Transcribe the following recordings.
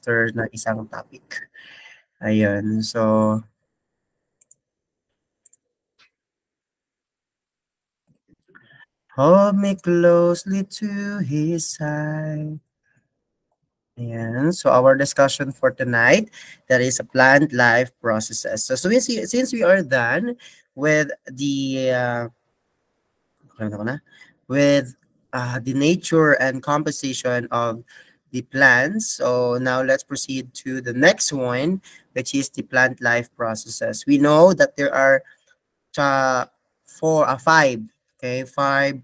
after na isang topic. Ayun. So, hold me closely to his side. Ayan. So our discussion for tonight, that is a plant life processes. So since we are done with the with the nature and composition of the plants, so now let's proceed to the next one, which is the plant life processes. We know that there are five, okay, five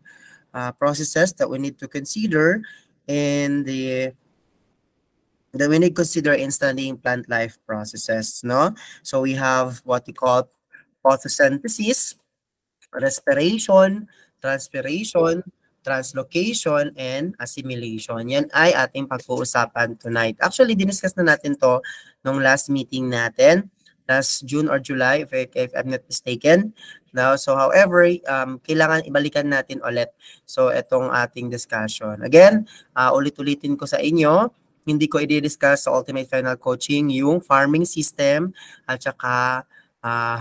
processes that we need to consider in the that we need to consider in studying plant life processes, no? So we have what we call photosynthesis, respiration, transpiration, translocation, and assimilation. Yan ay ating pag-uusapan tonight. Actually, diniscuss na natin to nung last meeting natin, last June or July, if I'm not mistaken. Now, so however, kailangan ibalikan natin ulit. So, itong ating discussion. Again, ulit-ulitin ko sa inyo, hindi ko i-discuss sa Ultimate Final Coaching yung farming system at saka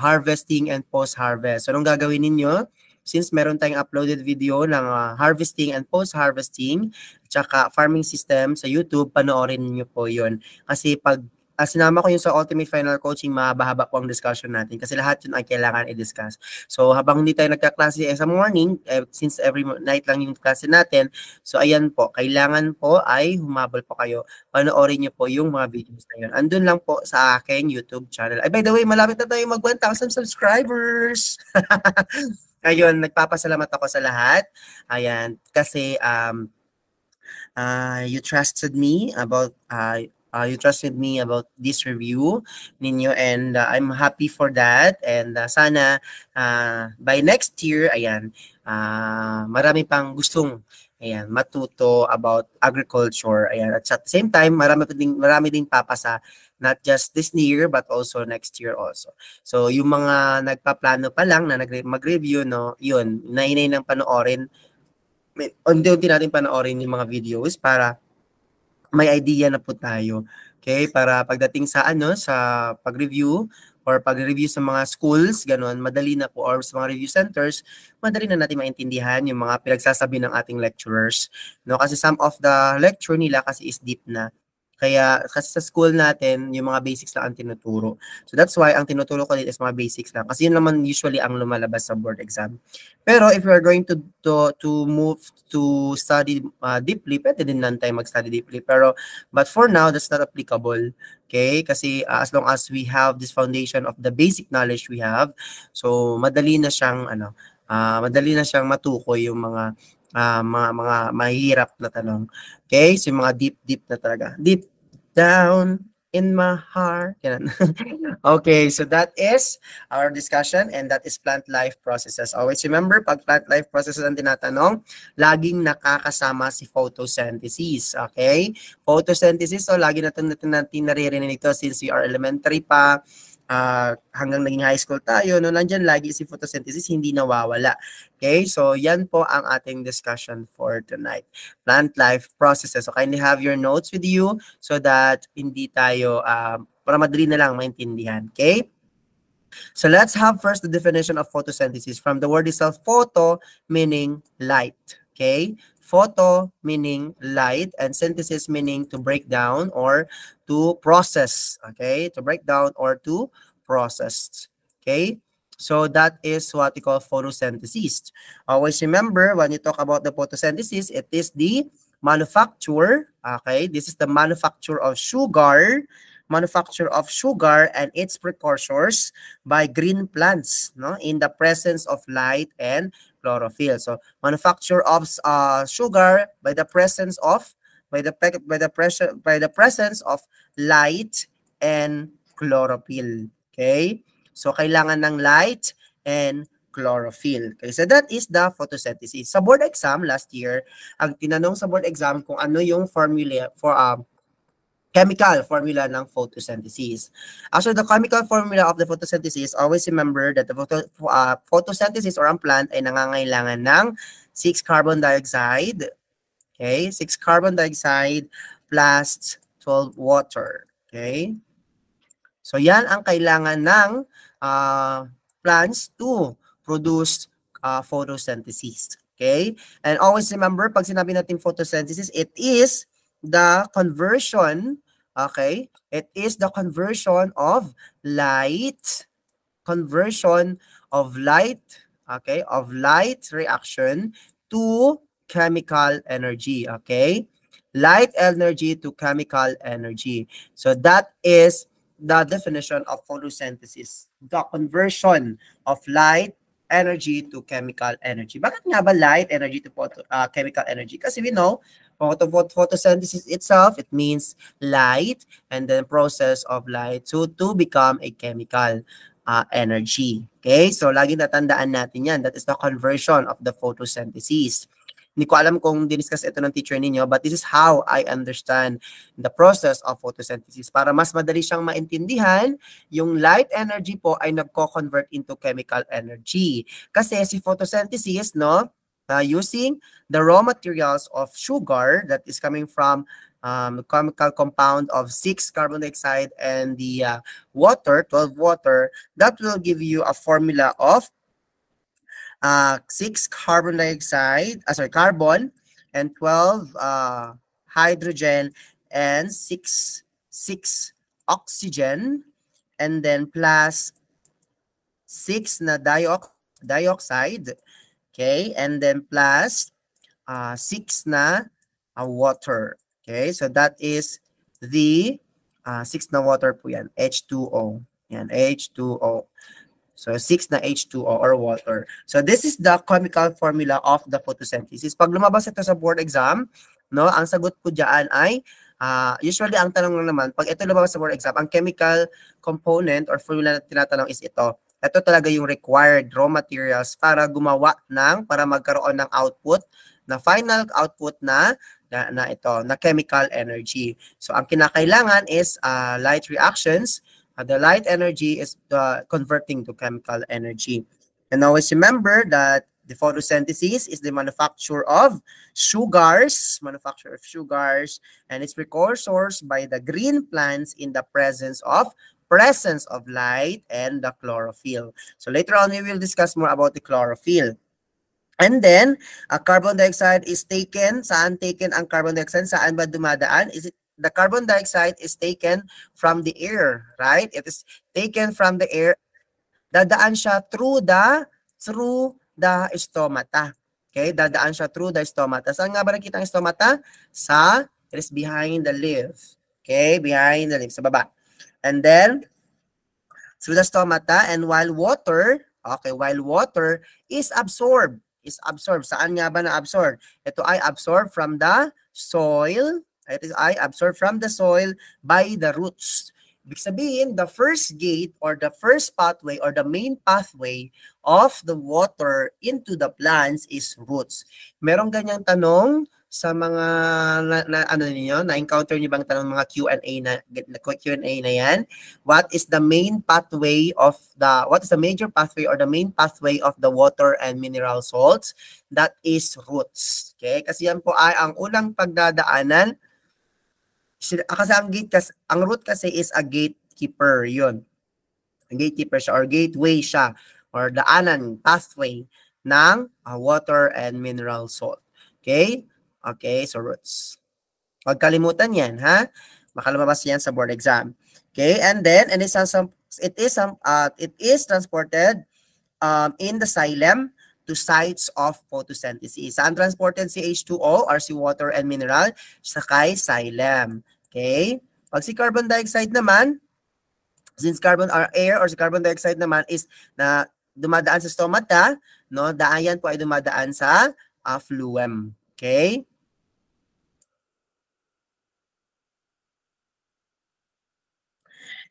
harvesting and post-harvest. So, anong gagawin ninyo? Since meron tayong uploaded video ng harvesting and post-harvesting, tsaka farming system sa YouTube, panoorin niyo po yun. Kasi pag sinama ko yung sa Ultimate Final Coaching, mahaba po ang discussion natin kasi lahat yun ay kailangan i-discuss. So habang hindi tayo nagka-klase sa morning, since every night lang yung klase natin, so ayan po, kailangan po ay humabol po kayo. Panoorin niyo po yung mga videos na yun. Andun lang po sa aking YouTube channel. Ay, by the way, malapit na tayo mag 1,000 subscribers! Ayun, nagpapasalamat ako sa lahat. Ayan, kasi you trusted me about this review ninyo, and I'm happy for that, and sana by next year, ayan, marami pang gustong matuto about agriculture, ayan, at the same time marami ding papasa, not just this year but also next year also. So yung mga nagpaplano pa lang na mag-review, no, yun, nainay ng panoorin, unti-unti natin panoorin yung mga videos para may idea na po tayo. Okay? Para pagdating sa sa pag-review or pag-review sa mga schools, ganun, madali na po, or sa mga review centers, madali na natin maintindihan yung mga pinagsasabi ng ating lecturers. No? Kasi some of the lecture nila kasi is deep na. Kaya kasi sa school natin, yung mga basics lang ang tinuturo. So that's why ang tinuturo ko din is mga basics lang. Kasi yun naman usually ang lumalabas sa board exam. Pero if you are going to move to study deeply, pwede din lang tayo mag-study deeply. But for now, that's not applicable. Okay? Kasi as long as we have this foundation of the basic knowledge we have, so madali na siyang matukoy yung mga mahirap na tanong. Okay? So yung mga deep na talaga. Deep down in my heart. Yan. Okay, so that is our discussion, and that is plant life processes. Always remember, pag plant life processes ang tinatanong, laging nakakasama si photosynthesis. Okay? Photosynthesis, so lagi natin naririnig ito since we are elementary pa, hanggang naging high school tayo, no, nandyan lagi si photosynthesis, hindi nawawala. Okay, so yan po ang ating discussion for tonight. Plant life processes. So kindly have your notes with you so that hindi tayo, para madali na lang maintindihan. Okay? So let's have first the definition of photosynthesis from the word itself, photo meaning light. Okay? Photo meaning light, and synthesis meaning to break down or to process. Okay? To break down or to process. Okay? So that is what we call photosynthesis. Always remember, when you talk about the photosynthesis, it is the manufacture. Okay? This is the manufacture of sugar and its precursors by green plants, no, in the presence of light and chlorophyll. So manufacture of sugar by the presence of light and chlorophyll. Okay? So kailangan ng light and chlorophyll. Okay, so that is the photosynthesis. Sa board exam last year, ang tinanong sa board exam kung ano yung formula for chemical formula ng photosynthesis. Actually, the chemical formula of the photosynthesis, always remember that the photosynthesis or ang plant ay nangangailangan ng 6 carbon dioxide, okay, 6 carbon dioxide plus 12 water. Okay? So yan ang kailangan ng plants to produce photosynthesis. Okay? And always remember, pag sinabi natin photosynthesis, it is the conversion, okay? It is the conversion of light, okay, of light reaction to chemical energy, okay? Light energy to chemical energy. So that is the definition of photosynthesis, the conversion of light energy to chemical energy. Bakit nga ba light energy to chemical energy? Kasi we know, photosynthesis itself, it means light and then process of light to become a chemical energy. Okay? So, lagi natandaan natin yan. That is the conversion of the photosynthesis. Hindi ko alam kung diniscuss ito ng teacher ninyo, but this is how I understand the process of photosynthesis. Para mas madali siyang maintindihan, yung light energy po ay nagko-convert into chemical energy. Kasi si photosynthesis, no, using the raw materials of sugar that is coming from chemical compound of 6 carbon dioxide and the water, 12 water, that will give you a formula of 6 carbon dioxide, carbon, and 12 hydrogen, and 6 oxygen, and then plus 6 na dioxide, okay, and then plus 6 na water. Okay, so that is the 6 na water po yan, H2O. Yan, H2O. So, 6 na H2O or water. So, this is the chemical formula of the photosynthesis. Pag lumabas ito sa board exam, no, ang sagot po dyan ay, usually ang tanong lang naman, pag ito lumabas sa board exam, ang chemical component or formula na tinatanong is ito. Ito talaga yung required raw materials para gumawa para magkaroon ng output, na final output na chemical energy. So, ang kinakailangan is light reactions. The light energy is converting to chemical energy. And always remember that the photosynthesis is the manufacture of sugars, and its precursors by the green plants in the presence of light and the chlorophyll. So later on, we will discuss more about the chlorophyll. And then, carbon dioxide is taken. Saan taken ang carbon dioxide? Saan ba dumadaan? The carbon dioxide is taken from the air, right? It is taken from the air. Dadaan siya through the stomata. Okay? Dadaan siya through the stomata. Saan nga ba nakita ang stomata? It is behind the lip. Okay? Behind the lip. Sa baba. And then, through the stomata, and while water is absorbed. Saan nga ba na-absorb? Ito ay absorbed from the soil. It is absorbed from the soil by the roots. Ibig sabihin, the first gate or the first pathway or the main pathway of the water into the plants is roots. Merong ganyang tanong sa mga na-encounter niyo bang tanong mga Q&A na yan? What is the major pathway or the main pathway of the water and mineral salts? That is roots. Okay? Kasi yan po ay ang unang pagdadaanan. Kasi ang root kasi is a gatekeeper, yun. A gatekeeper siya or gateway siya or daanan, pathway ng water and mineral salt. Okay? Okay, so roots. Huwag kalimutan yan, ha? Baka lumabas yan sa board exam. Okay, and then it is transported in the xylem to sites of photosynthesis. Saan transported si H2O or si water and mineral? Sa kay xylem. Okay? Pag si carbon dioxide naman, since air or si carbon dioxide naman is na dumadaan sa stomata, no? Yan po ay dumadaan sa phloem. Okay?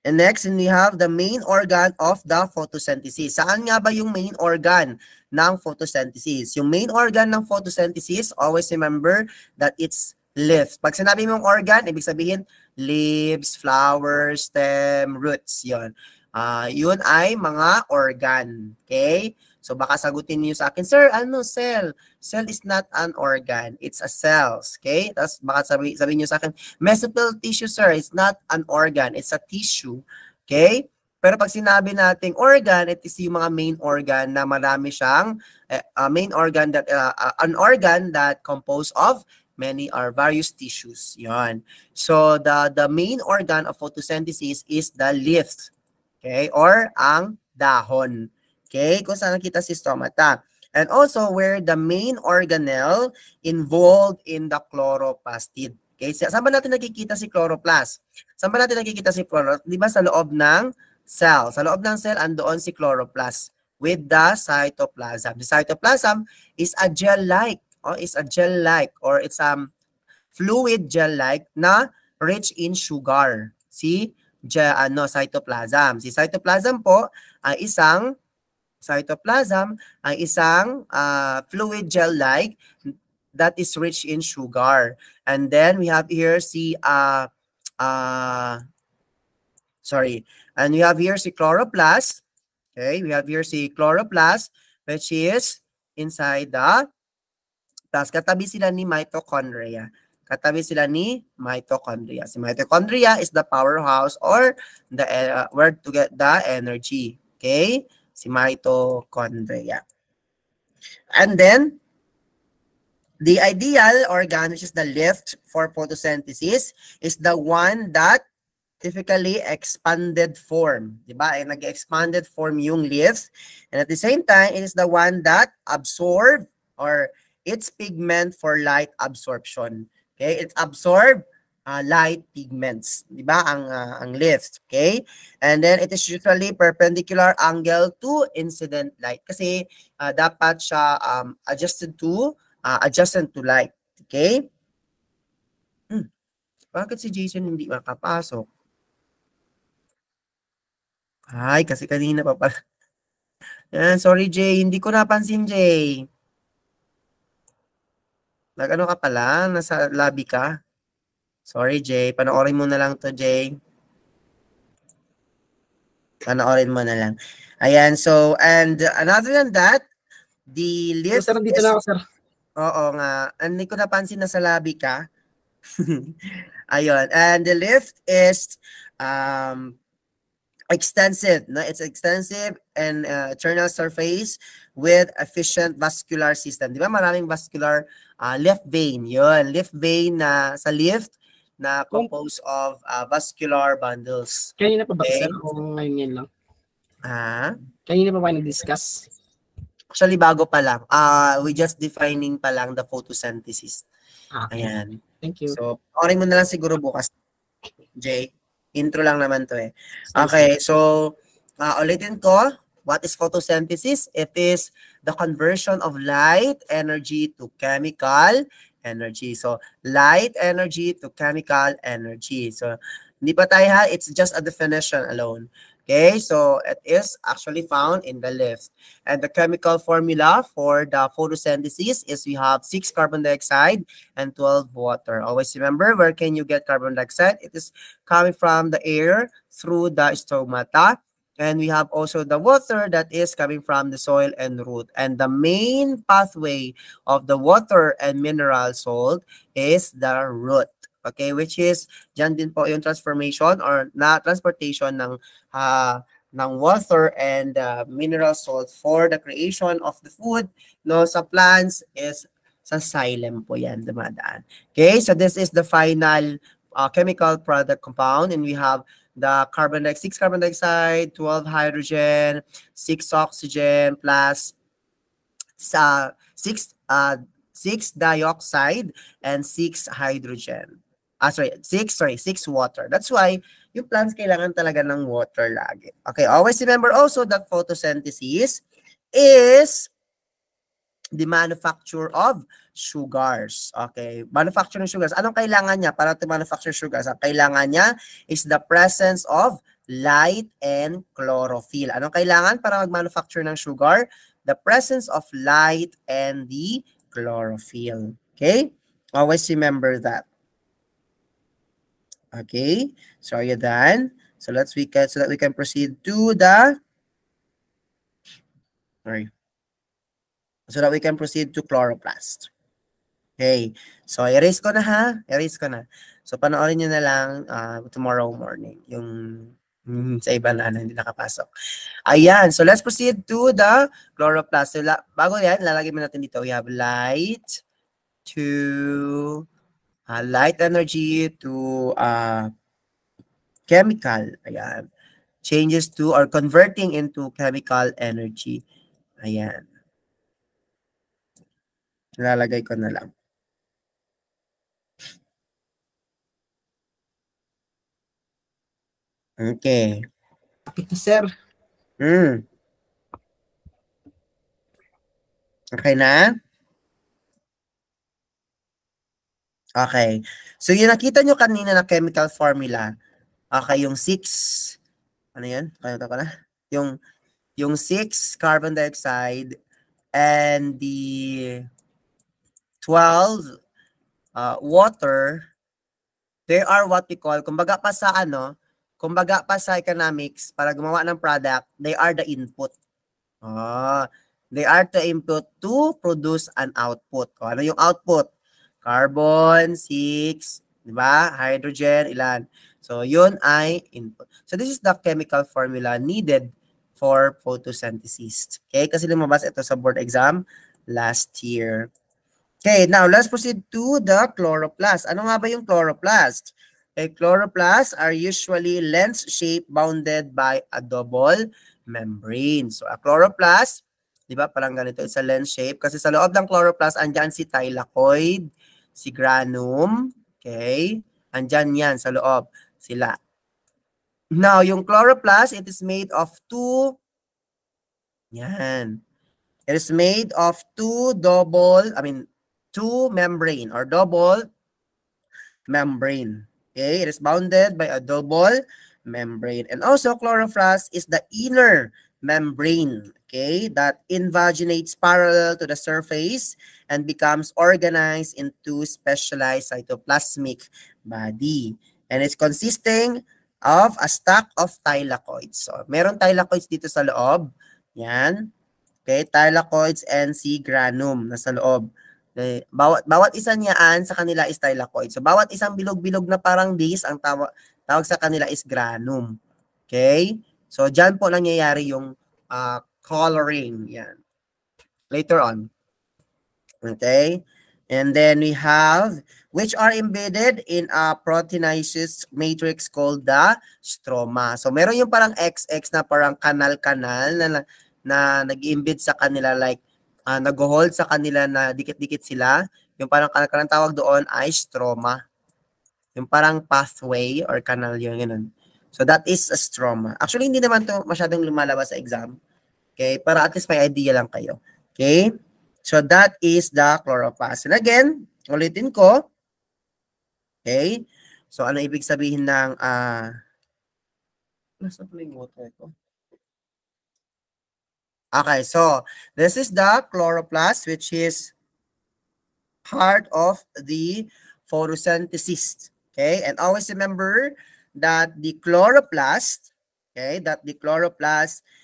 And next, we have the main organ of the photosynthesis. Saan nga ba yung main organ ng photosynthesis? Yung main organ ng photosynthesis, always remember that it's leaf. Pag sinabi mong organ, ibig sabihin leaves, flowers, stem, roots. Yun. Yun ay mga organ. Okay? So baka sagutin niyo sa akin, sir, ano cell? Cell is not an organ. It's a cells. Okay? Tapos baka sabihin niyo sa akin, mesothelial tissue, sir, it's not an organ. It's a tissue. Okay? Pero pag sinabi nating organ, it is yung mga main organ na marami siyang main organ that an organ that composed of many or various tissues. Yon. So the main organ of photosynthesis is the leaf. Okay? Or ang dahon. Okay? Kung saan nakita si stomata. And also where the main organelle involved in the chloroplastid. Okay? Saan ba natin nakikita si chloroplast? Saan ba natin nakikita si chloroplast? Di ba sa loob ng cell? Sa loob ng cell, andoon si chloroplast with the cytoplasm. The cytoplasm is a gel-like or is a gel-like or it's fluid gel-like na rich in sugar. Si cytoplasm. Si cytoplasm po ay isang fluid gel-like that is rich in sugar. And then we have here and we have here si chloroplast. Okay, we have here si chloroplast which is inside the plus katabi sila ni mitochondria. Katabi sila ni mitochondria. Si mitochondria is the powerhouse or the where to get the energy. Okay? Si mitochondria. And then the ideal organ, which is the lift for photosynthesis, is the one that typically expanded form. Diba? Ay nag-expanded form yung leaf. And at the same time, it is the one that absorb or its pigment for light absorption. Okay? It absorb light pigments. Diba? Ang leaf. Okay? And then it is usually perpendicular angle to incident light. Kasi dapat siya adjusted to light. Okay? Bakit si Jason hindi makapasok? Ay, kasi kanina pa pala. Yan, sorry Jay, hindi ko napansin Jay. Nag-ano ka pala? Nasa lobby ka? Sorry Jay, panoorin mo na lang to Jay. Panoorin mo na lang. Ayan, so, and another than that, the lift sir, dito na ako, sir. Oo nga, hindi ko napansin na sa lobby ka. Ayun, and the lift is extensive. No? It's extensive and internal surface with efficient vascular system. Di ba maraming vascular left vein? Yun, left vein na sa lift na composed of vascular bundles. Kanina pa ba, sir? O ngayon lang? Kanina pa ba nag-discuss? Actually, bago pa lang. We just defining pa lang the photosynthesis. Okay. Ayan. Thank you. So, orin mo na lang siguro bukas, Jay. Intro lang naman to eh. Okay, so ulitin ko, what is photosynthesis? It is the conversion of light energy to chemical energy. So, light energy to chemical energy. So, hindi pa tayo ha, it's just a definition alone. Okay, so it is actually found in the list. And the chemical formula for the photosynthesis is we have 6 carbon dioxide and 12 water. Always remember, where can you get carbon dioxide? It is coming from the air through the stomata. And we have also the water that is coming from the soil and root. And the main pathway of the water and mineral salt is the root. Okay, which is dyan din po yung transformation or na transportation ng water and mineral salt for the creation of the food no sa plants is sa xylem po yan dumadaan. Okay, so this is the final chemical product compound, and we have the 6 carbon dioxide, 12 hydrogen, 6 oxygen plus 6 dioxide and 6 hydrogen. 6 water. That's why yung plants kailangan talaga ng water lagi. Okay, always remember also that photosynthesis is the manufacture of sugars. Okay, manufacturing sugars. Anong kailangan niya para to manufacture sugars? Ang kailangan niya is the presence of light and chlorophyll. Anong kailangan para mag-manufacture ng sugar? The presence of light and the chlorophyll. Okay? Always remember that. Okay, so are you done? So so that we can proceed to the so that we can proceed to chloroplast. Okay. So, erase ko na ha. Erase ko na. So, panoorin nyo na lang tomorrow morning. Yung sa iba na hindi nakapasok. Ayan. So, let's proceed to the chloroplast. So, bago yan, lalagay mo natin dito. We have light to light energy to chemical. Ayan. Changes to or converting into chemical energy. Ayan. Lalagay ko na lang. Okay. Kapit na, sir. Okay na? Okay. So, yung nakita nyo kanina na chemical formula, okay, yung 6, ano yan? Kaya ko na? Yung 6 carbon dioxide and the 12 water, they are what we call, kumbaga pa sa economics, para gumawa ng product, they are the input. They are the input to produce an output. Ano yung output? Carbon, 6, di ba? Hydrogen, ilan? So, yun ay input. So, this is the chemical formula needed for photosynthesis. Okay? Kasi lumabas ito sa board exam last year. Okay, now let's proceed to the chloroplast. Ano nga ba yung chloroplast? Okay, chloroplasts are usually lens-shaped bounded by a double membrane. So, a chloroplast, di ba? Parang ganito, it's a lens shape. Kasi sa loob ng chloroplast, andyan si thylakoid, si granum, okay? Andyan yan sa loob, sila. Now, yung chloroplast, it is made of two, yan. It is made of two membrane or double membrane. Okay, it is bounded by a double membrane. And also, chloroplast is the inner membrane, okay, that invaginates parallel to the surface and becomes organized into specialized cytoplasmic body. And it's consisting of a stack of thylakoids. So, meron thylakoids dito sa loob. Yan. Okay, thylakoids and si granum nasa loob. Okay. Bawat isa niyaan sa kanila is thylakoid. So, bawat isang bilog-bilog na parang base, ang tawag sa kanila is granum. Okay? So, dyan po nangyayari yung coloring. Yan. Later on. Okay? And then we have, which are embedded in a proteinaceous matrix called the stroma. So, meron yung parang XX na parang kanal-kanal na nag-embed sa kanila, like nag-hold sa kanila na dikit-dikit sila. Yung parang kanal tawag doon ay stroma. Yung parang pathway or canal yun, ganun. So, that is a stroma. Actually, hindi naman to masyadong lumalabas sa exam. Okay? Para at least may idea lang kayo. Okay? So, that is the chloroplast. And again, ulitin ko. Okay? So, ano ibig sabihin ng nasa pala yung water ko? Okay, so, this is the chloroplast, which is part of the photosynthesis. Okay, and always remember that the chloroplast,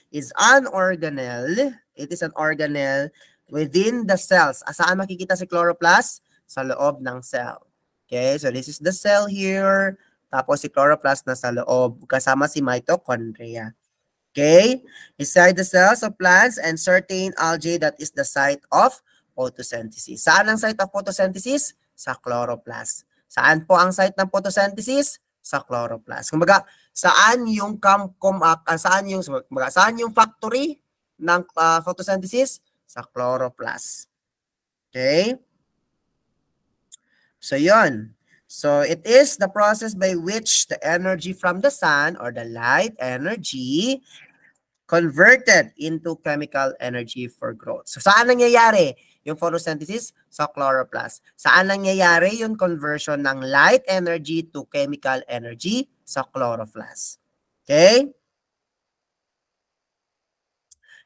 is an organelle. It is an organelle within the cells. Saan makikita si chloroplast? Sa loob ng cell. Okay, so this is the cell here. Tapos si chloroplast na sa loob, kasama si mitochondria. Okay, inside the cells of plants and certain algae, that is the site of photosynthesis. Saan ang site of photosynthesis? Sa chloroplast. Saan po ang site ng photosynthesis? Sa chloroplast. Kumbaga, saan yung factory ng photosynthesis? Sa chloroplast. Okay? So, yun. So, it is the process by which the energy from the sun or the light energy converted into chemical energy for growth. So, saan nangyayari yung photosynthesis? Sa chloroplast. Saan nangyayari yung conversion ng light energy to chemical energy? Sa chloroplast. Okay?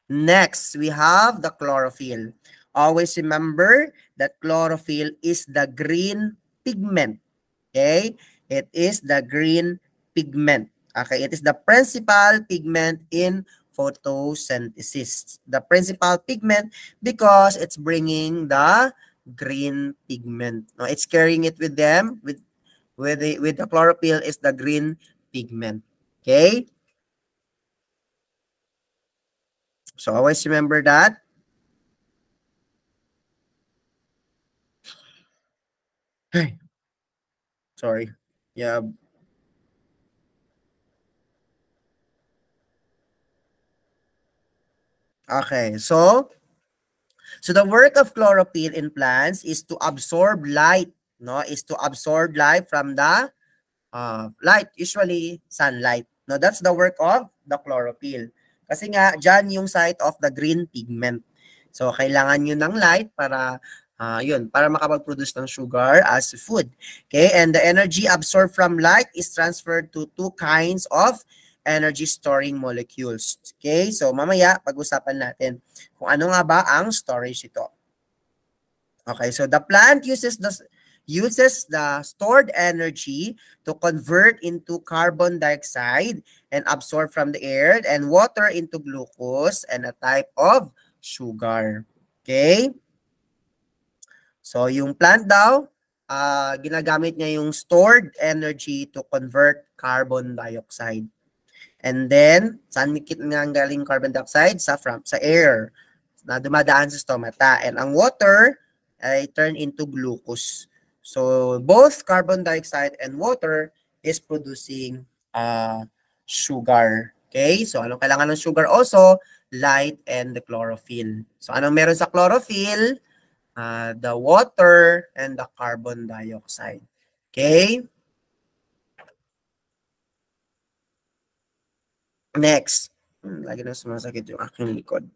Next, we have the chlorophyll. Always remember that chlorophyll is the green pigment. Okay? It is the green pigment. Okay? It is the principal pigment in photosynthesis. The principal pigment because it's bringing the green pigment. No, it's carrying it with them with the chlorophyll is the green pigment. Okay? So always remember that. Hey. Sorry. Yeah. Okay. So the work of chlorophyll in plants is to absorb light, no? Is to absorb light from the light, usually sunlight. No, that's the work of the chlorophyll. Kasi nga, dyan yung site of the green pigment. So, kailangan nyo ng light para, yun, para makapag-produce ng sugar as food. Okay, and the energy absorbed from light is transferred to two kinds of energy storing molecules. Okay, so mamaya, pag-usapan natin kung ano nga ba ang storage ito. Okay, so the plant uses the stored energy to convert into carbon dioxide and absorb from the air and water into glucose and a type of sugar. Okay? So yung plant daw, ginagamit niya yung stored energy to convert carbon dioxide. And then, saan nga galing carbon dioxide? Sa air na dumadaan sa stomata. And ang water ay turn into glucose. So, both carbon dioxide and water is producing sugar. Okay? So, anong kailangan ng sugar also? Light and the chlorophyll. So, anong meron sa chlorophyll? The water and the carbon dioxide. Okay? Next. Lagi na sumasakit yung aking likod.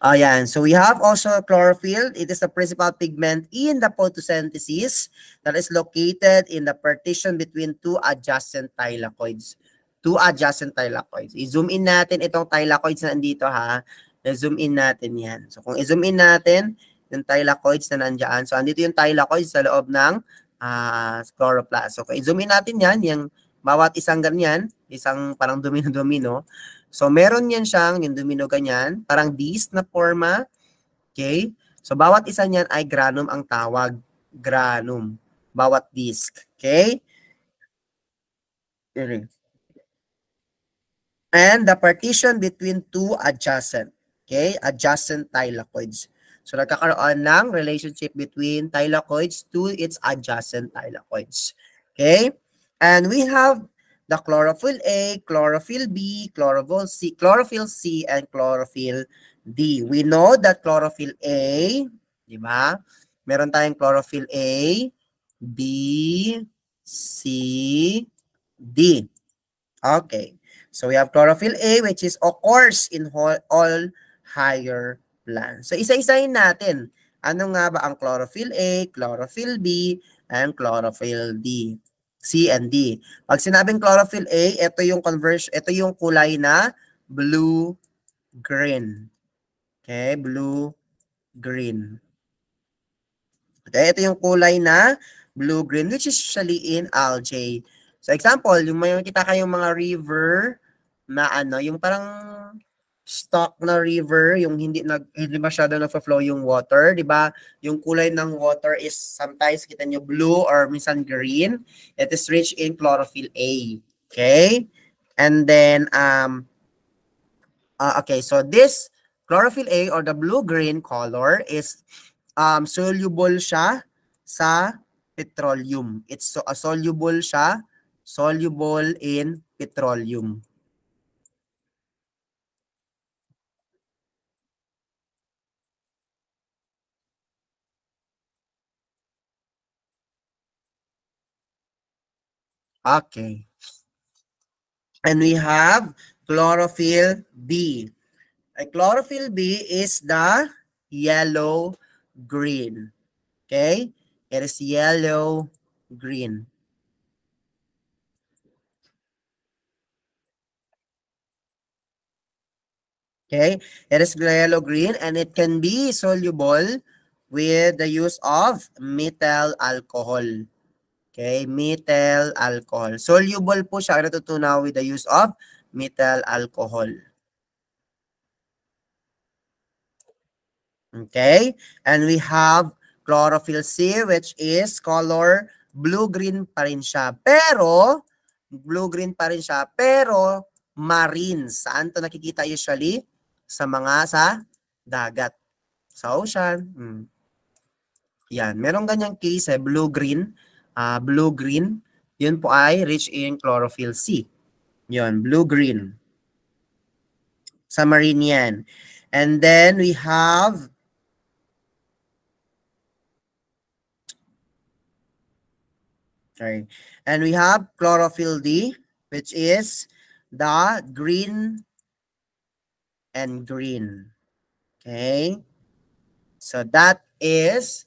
Ayan. So we have also chlorophyll. It is the principal pigment in the photosynthesis that is located in the partition between two adjacent thylakoids. Two adjacent thylakoids. I-zoom in natin itong thylakoids na nandito ha. I-zoom in natin yan. So kung i-zoom in natin yung thylakoids na nandyan. So andito yung thylakoids sa loob ng chloroplast. So kung i-zoom in natin yan, yung bawat isang ganyan, isang parang domino-domino. So, meron yan siyang, yung domino ganyan, parang disc na forma. Okay? So, bawat isa niyan ay granum ang tawag. Granum. Bawat disc. Okay? And the partition between two adjacent. Okay? Adjacent thylakoids. So, nagkakaroon ng relationship between thylakoids to its adjacent thylakoids. Okay? And we have the chlorophyll A, chlorophyll B, chlorophyll C, and chlorophyll D. We know that chlorophyll A, di ba? Meron tayong chlorophyll A, B, C, D. Okay. So we have chlorophyll A, which is occurs in all higher plants. So isa-isahin natin. Ano nga ba ang chlorophyll A, chlorophyll B, and chlorophyll D? C and D. Pag sinabing chlorophyll A, ito yung kulay na blue-green. Okay, blue-green. Okay, ito yung kulay na blue-green, which is usually in algae. So example, yung may kita kayong mga river na yung parang stock na river, yung hindi masyado na-flow yung water, di ba? Yung kulay ng water is sometimes kita nyo blue or minsan green. It is rich in chlorophyll A. Okay? And then, okay, so this chlorophyll A or the blue-green color is soluble siya sa petroleum. It's soluble siya, soluble in petroleum. Okay. And we have chlorophyll B. Chlorophyll B is the yellow-green. Okay? It is yellow-green. Okay? It is yellow-green and it can be soluble with the use of methyl alcohol. Okay? Methyl alcohol. Soluble po siya natutunaw with the use of methyl alcohol. Okay? And we have chlorophyll C, which is color blue-green pa rin siya. Pero, blue-green pa rin siya, pero marine. Saan to nakikita usually? Sa dagat. Sa ocean. Yan. Merong ganyang case, blue-green. Blue-green. Yun po ay rich in chlorophyll C. Yun, blue-green. Sa marine yan. And then we have and we have chlorophyll D, which is the green and green. Okay? So that is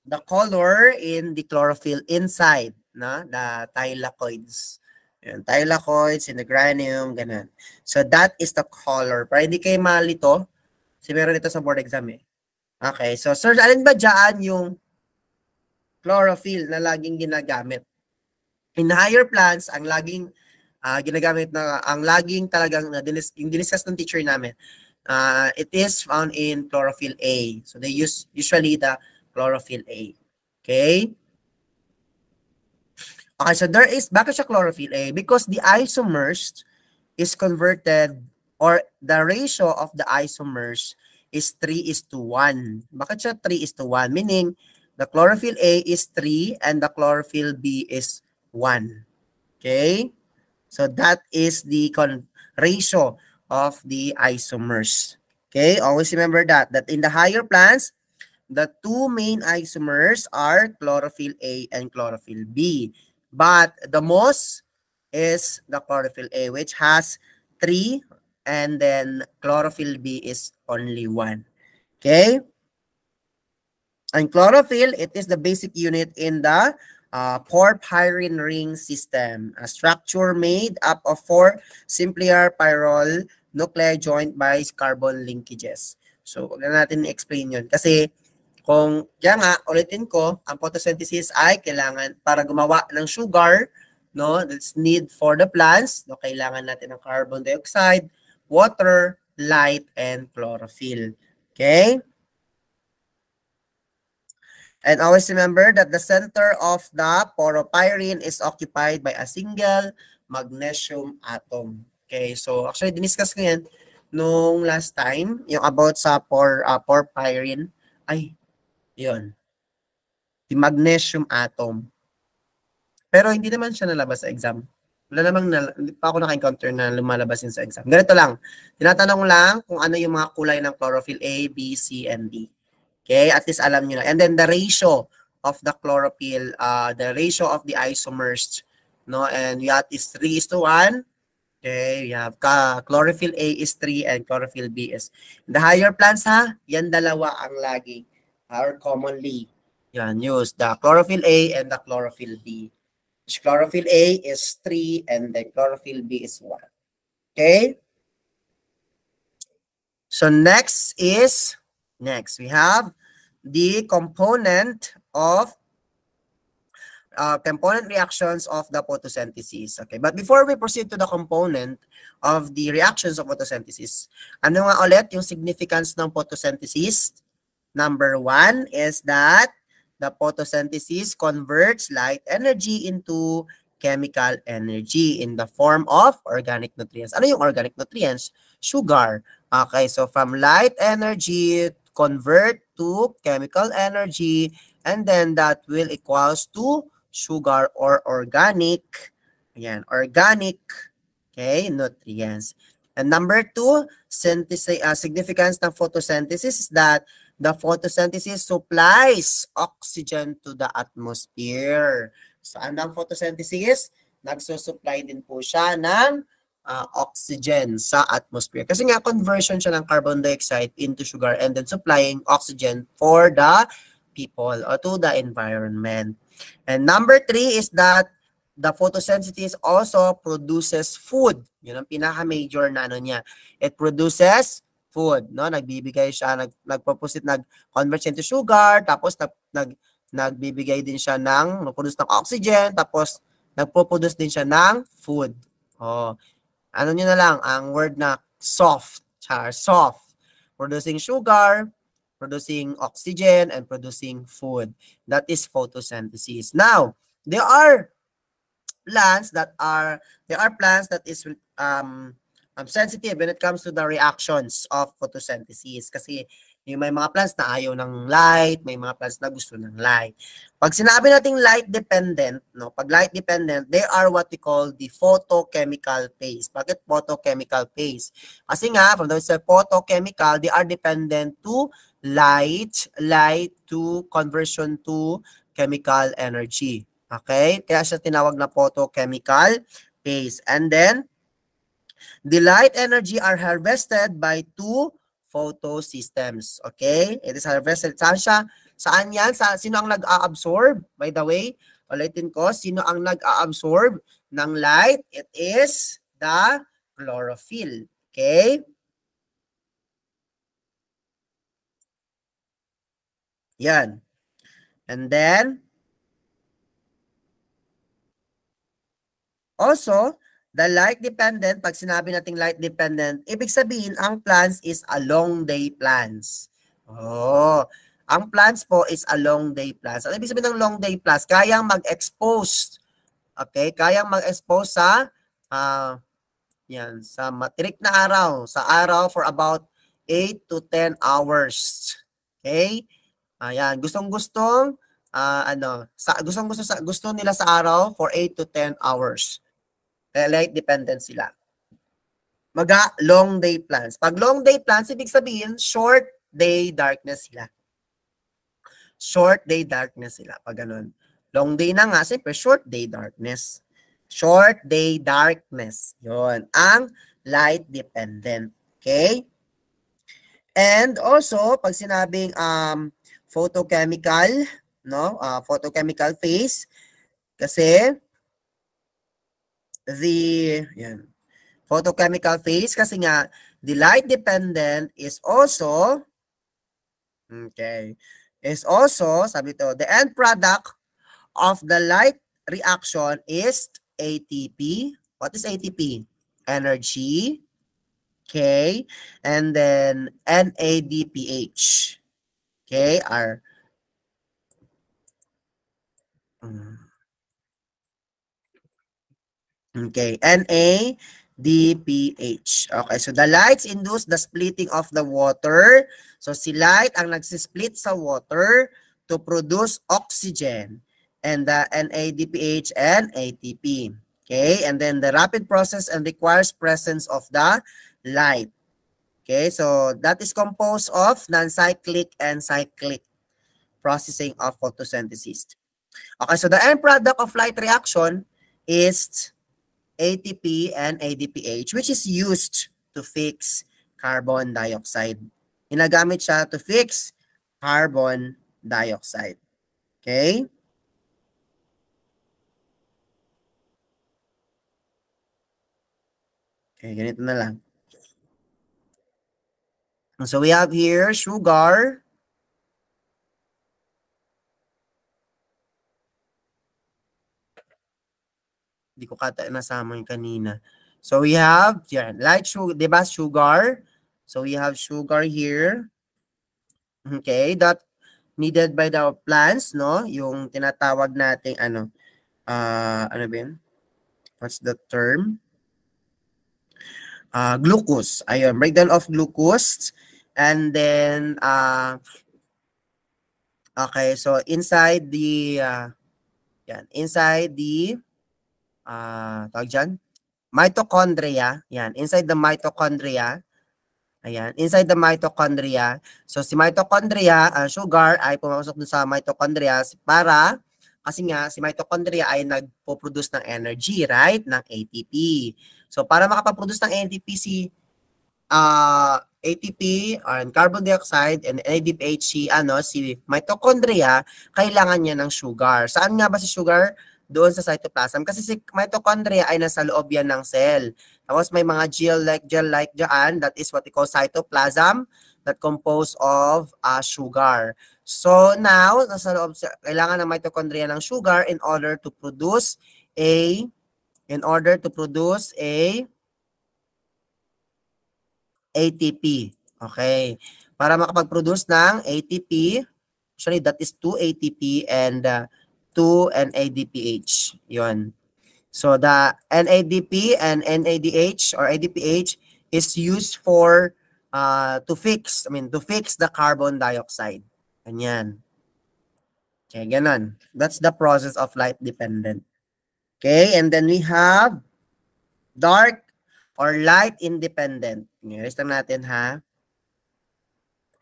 the color in the chlorophyll inside, no? The thylakoids. Yan, thylakoids in the granium, ganun. So that is the color. Para hindi kayo malito, kasi meron ito sa board exam eh. Okay, so sir, alin ba dyan yung chlorophyll na laging ginagamit? In higher plants, ang laging ginagamit na, ang laging talagang yung diniscuss ng teacher namin, it is found in chlorophyll A. So they use usually the chlorophyll A. Okay? Okay, so there is, bakit siya chlorophyll A? Because the isomers is converted, or the ratio of the isomers is 3:1. Bakit siya 3:1? Meaning, the chlorophyll A is 3 and the chlorophyll B is 1. Okay? So that is the ratio of the isomers. Okay? Always remember that in the higher plants, the two main isomers are chlorophyll A and chlorophyll B. But the most is the chlorophyll A, which has 3, and then chlorophyll B is only 1. Okay? And chlorophyll, it is the basic unit in the porphyrin ring system, a structure made up of 4 simpler pyrrole nuclei joined by carbon linkages. So, huwag na natin i-explain yun. Kasi, kaya nga, ulitin ko, ang photosynthesis ay kailangan para gumawa ng sugar, no? That's need for the plants. No? Kailangan natin ng carbon dioxide, water, light, and chlorophyll. Okay? And always remember that the center of the porphyrin is occupied by a single magnesium atom. Okay, so actually diniscuss ko yan nung last time, yung about sa porphyrin. Ay, yun. The magnesium atom. Pero hindi naman siya nalabas sa exam. Hindi pa ako naka-encounter na lumalabas yun sa exam. Ganito lang. Tinatanong lang kung ano yung mga kulay ng chlorophyll A, B, C, and D. Okay, at least alam nyo na. And then the ratio of the chlorophyll, the ratio of the isomers, no? And we have is 3:1. Okay, we have chlorophyll A is 3 and chlorophyll B is. The higher plants ha, yan dalawa ang lagi or commonly yan use, the chlorophyll A and the chlorophyll B. Which chlorophyll A is 3 and the chlorophyll B is 1. Okay? So next we have the component reactions of the photosynthesis. Okay, but before we proceed to the component of the reactions of photosynthesis, ano nga ulit yung significance ng photosynthesis? Number 1 is that the photosynthesis converts light energy into chemical energy in the form of organic nutrients. Ano yung organic nutrients? Sugar. Okay, so from light energy, convert to chemical energy, and then that will equals to sugar or organic. Ayan, organic, okay, nutrients. And number 2, significance ng photosynthesis is that the photosynthesis supplies oxygen to the atmosphere. Saan ang photosynthesis? Nagsusupply din po siya ng oxygen sa atmosphere. Kasi nga, conversion siya ng carbon dioxide into sugar and then supplying oxygen for the people or to the environment. And number 3 is that the photosynthesis also produces food. Yun ang pinaka-major na ano niya. It produces food, no? Nagbibigay siya, nag-convert siya into sugar, tapos nagbibigay din siya nag-produce ng oxygen, tapos nagpo-produce din siya ng food. Oh, ano nyo na lang, ang word na soft, soft. Producing sugar, producing oxygen and producing food. That is photosynthesis. Now, there are plants that is sensitive when it comes to the reactions of photosynthesis. Kasi yung may mga plants na ayaw ng light, may mga plants na gusto ng light. Pag sinabi nating light dependent, no, pag light dependent, they are what we call the photochemical phase. Bakit photochemical phase? Kasi nga, from the photochemical, they are dependent to light to conversion to chemical energy. Okay? Kaya siya tinawag na photochemical phase. And then, the light energy are harvested by two photosystems. Okay? It is harvested. Saan siya? Saan yan? Sino ang nag-a-absorb? By the way, ulitin ko, sino ang nag-a-absorb ng light? It is the chlorophyll. Okay? Yan. And then, also, the light dependent, pag sinabi nating light dependent, ibig sabihin, ang plants is a long day plants. Oh, ang plants po is a long day plants. Ano ibig sabihin ng long day plants? Kayang mag-expose. Okay? Kayang mag-expose sa yan, sa matirik na araw. Sa araw for about 8 to 10 hours. Okay? Ayan, gustong-gustong gusto nila sa araw for 8 to 10 hours. Light dependent sila. Long day plants. Pag long day plants, ibig sabihin, short day darkness sila. Short day darkness sila. Pag ganun. Long day na nga, siyempre short day darkness. Short day darkness. Yun. Ang light dependent. Okay? And also, pag sinabing photochemical, no? Photochemical phase, kasi yan, photochemical phase, kasi nga the light dependent is also sabi to, the end product of the light reaction is ATP. What is ATP? Energy. Okay, and then NADPH. Okay, Okay, NADPH. Okay, so the lights induce the splitting of the water. So si light ang nagsisplit sa water to produce oxygen and the NADPH and ATP. Okay, and then the rapid process and requires presence of the light. Okay, so that is composed of non-cyclic and cyclic processing of photosynthesis. Okay, so the end product of light reaction is ATP and ADPH, which is used to fix carbon dioxide. Ginagamit siya to fix carbon dioxide. Okay? Okay, ganito na lang. So we have here sugar. Hindi ko nasama yung kanina. So we have, yan, light sugar, diba sugar? So we have sugar here. Okay, that needed by the plants, no? Yung tinatawag nating ano ba yun? What's the term? Glucose. Ayun, breakdown of glucose. And then, okay, so inside the, inside the, tawag dyan, mitochondria. Yan, inside the mitochondria. Ayan, inside the mitochondria. So si mitochondria, sugar ay pumasok dun sa mitochondria para, kasi nga si mitochondria ay nagpo-produce ng energy, right? Ng ATP. So para makapag-produce ng ATP ATP and carbon dioxide and NADPH si mitochondria, kailangan niya ng sugar. Saan nga ba si sugar? Doon sa cytoplasm. Kasi si mitochondria ay nasa loob yan ng cell. Tapos may mga gel-like dyan, that is what we call cytoplasm, that composed of sugar. So now, nasa loob, kailangan ng mitochondria ng sugar in order to produce ATP. Okay. para makapag-produce ng ATP. Actually, that is 2 ATP and 2 NADPH. Yun. So the NADP and NADH or ADPH is used for to fix the carbon dioxide. Ganyan. Okay, ganon. That's the process of light dependent. Okay, and then we have dark or light independent. Rest lang natin ha.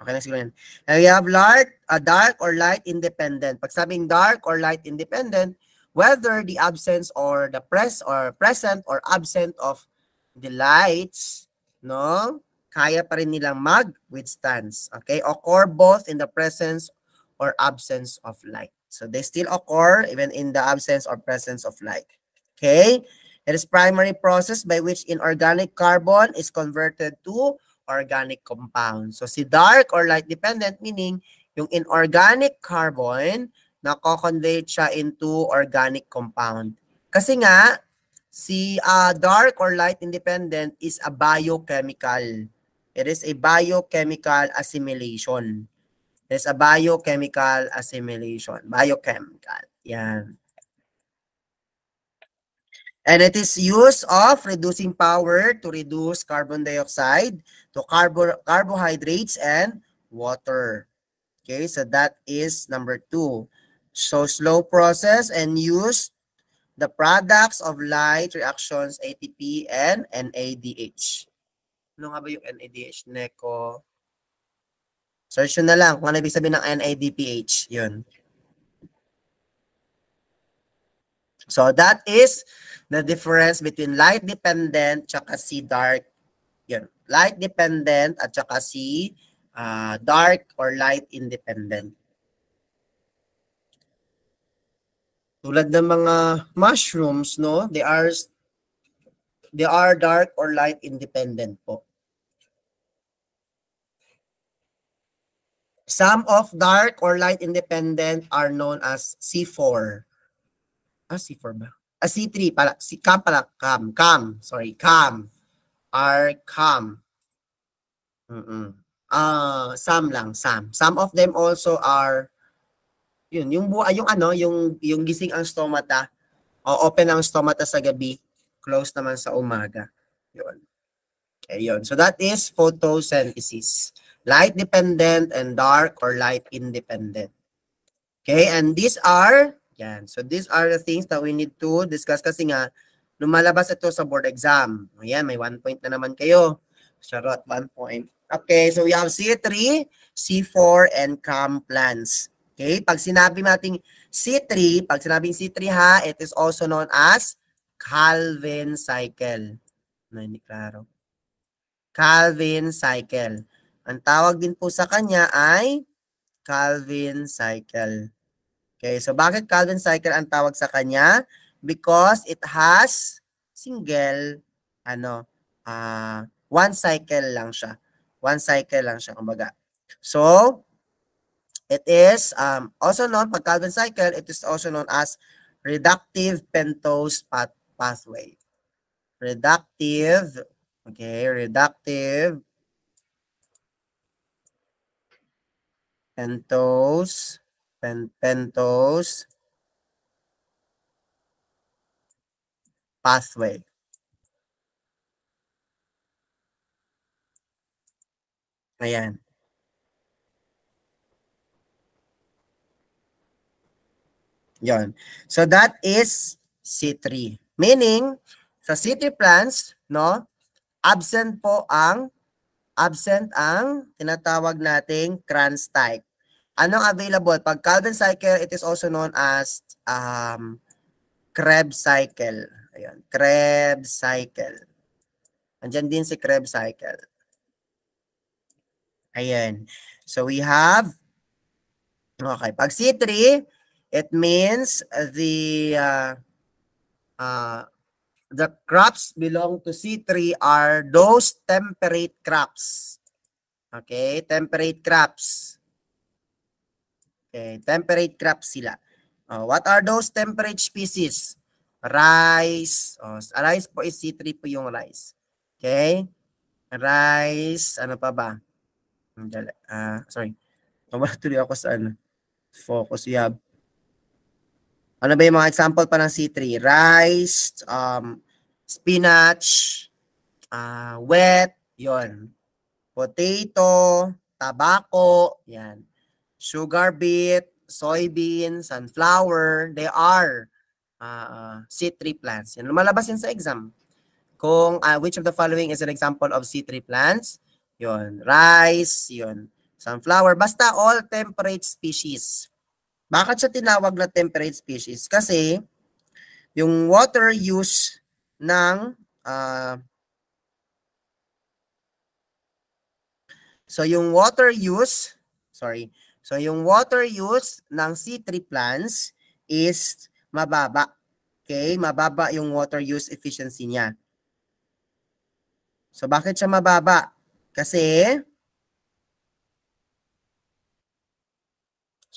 Okay na siguro yan. And we have dark or light independent. Pag sabing dark or light independent, whether the absence or the present or absent of the lights, no, kaya pa rin nilang mag-withstand. Okay? Occur both in the presence or absence of light. So they still occur even in the absence or presence of light. Okay? It is primary process by which inorganic carbon is converted to organic compound. So si dark or light dependent meaning yung inorganic carbon nako-convert siya into organic compound. Kasi nga si dark or light independent is a biochemical. It is a biochemical assimilation. It is a biochemical assimilation. Biochemical. Yan. And it is use of reducing power to reduce carbon dioxide to carbohydrates and water. Okay, so that is number 2. So slow process and use the products of light reactions ATP and NADH. Ano nga ba yung NADH? Neko. Search na lang kung ano ibig sabihin ng NADPH. Yun. So that is the difference between light dependent tsaka si dark. Yun. Light dependent at tsaka si dark or light independent. Tulad ng mga mushrooms, no? They are dark or light independent po. Some of dark or light independent are known as C4. C4 ba? C3 pala. CAM pala. CAM. Sorry, CAM. Are CAM. Some lang, some. Some of them also are yung gising ang stomata, open ang stomata sa gabi, close naman sa umaga. Yun. Okay, yun. So that is photosynthesis. Light dependent and dark or light independent. Okay, and these are so these are the things that we need to discuss kasi nga lumalabas ito sa board exam. Ayan, may 1 point na naman kayo. Charot, 1 point. Okay, so we have C3, C4, and CAM plants. Okay, pag sinabi nating C3, pag sinabing C3 ha, it is also known as Calvin cycle. Hindi klaro. Calvin cycle. Ang tawag din po sa kanya ay Calvin cycle. Okay, so bakit Calvin cycle ang tawag sa kanya? Because it has single, one cycle lang siya. One cycle lang siya, kumbaga. So, it is also known, pag Calvin cycle, it is also known as reductive pentose pathway. Reductive pentose pathway. Ayan. Yon. So that is C3. Meaning, sa C3 plants, no, absent ang tinatawag nating Kranz type. Anong available? Pag Calvin cycle, it is also known as Krebs cycle. Ayan, Krebs cycle. Andyan din si Krebs cycle. Ayan. So we have, okay, pag C3, it means the crops belong to C3 are those temperate crops. Okay, temperate crops. Okay, temperate crops sila. What are those temperate species? Rice. Rice po is C3 po yung rice. Okay? Rice, ano pa ba? Sorry. Nawala tuloy ako sa ano. Focus. We have ano ba yung mga example pa ng C3? Rice, spinach, wet, yon. Potato, tabako, yan. Sugar beet, soybean, sunflower, they are C3 plants. Yan, lumalabas yan sa exam. Kung which of the following is an example of C3 plants? Yon, rice, yon, sunflower, basta all temperate species. Bakit siya tinawag na temperate species? Kasi yung water use ng yung water use ng C3 plants is mababa. Okay? Mababa yung water use efficiency niya. So bakit siya mababa? Kasi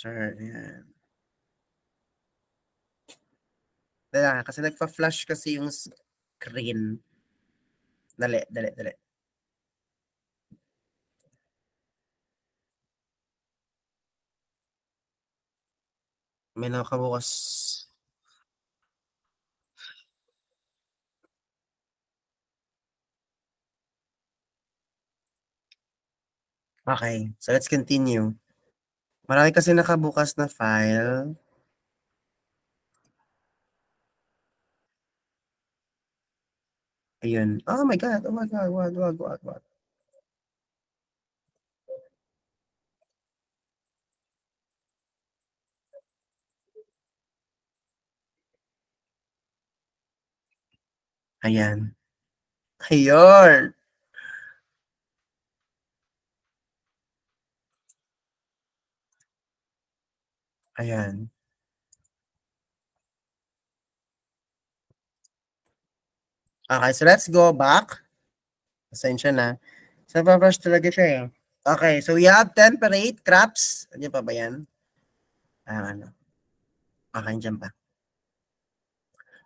yan. Kasi nagpa-flash kasi yung screen. Dali. May nakabukas. Okay, so let's continue. Marami kasi nakabukas na file. Ayun. Oh my God. Wag. Ayan. Ayun. Ayan. Okay, so let's go back. Pasensya na. So, paprush talaga siya eh. Okay, so we have temperate crops. Ano pa ba yan? Okay, dyan pa.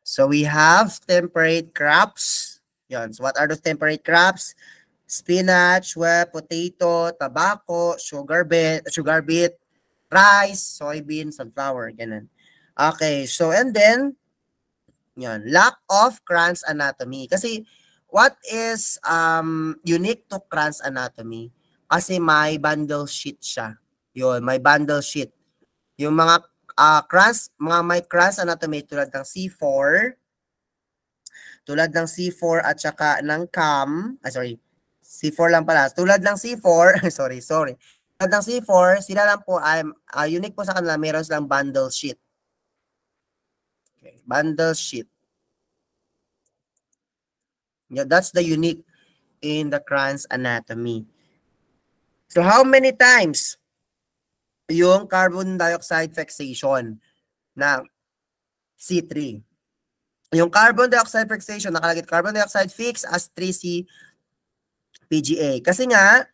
So we have temperate crops. Yan. So what are those temperate crops? Spinach, potato, tobacco, sugar beet, rice, soybean, sunflower, ganun. Okay, so and then, yan, lack of Kranz anatomy. Kasi what is unique to Kranz anatomy? Kasi may bundle sheet siya. Yun, may bundle sheet. Yung mga may Kranz anatomy tulad ng C4, at saka ng C4 lang pala. Tulad ng C4, sorry. Tulad ng C4, sila lang po ay unique po sa kanila, meron silang bundle sheet. Okay, bundle sheet. Yeah, that's the unique in the Kranz anatomy. So how many times yung carbon dioxide fixation ng C3? Yung carbon dioxide fixation, nakalagay carbon dioxide fix as 3C PGA. Kasi nga,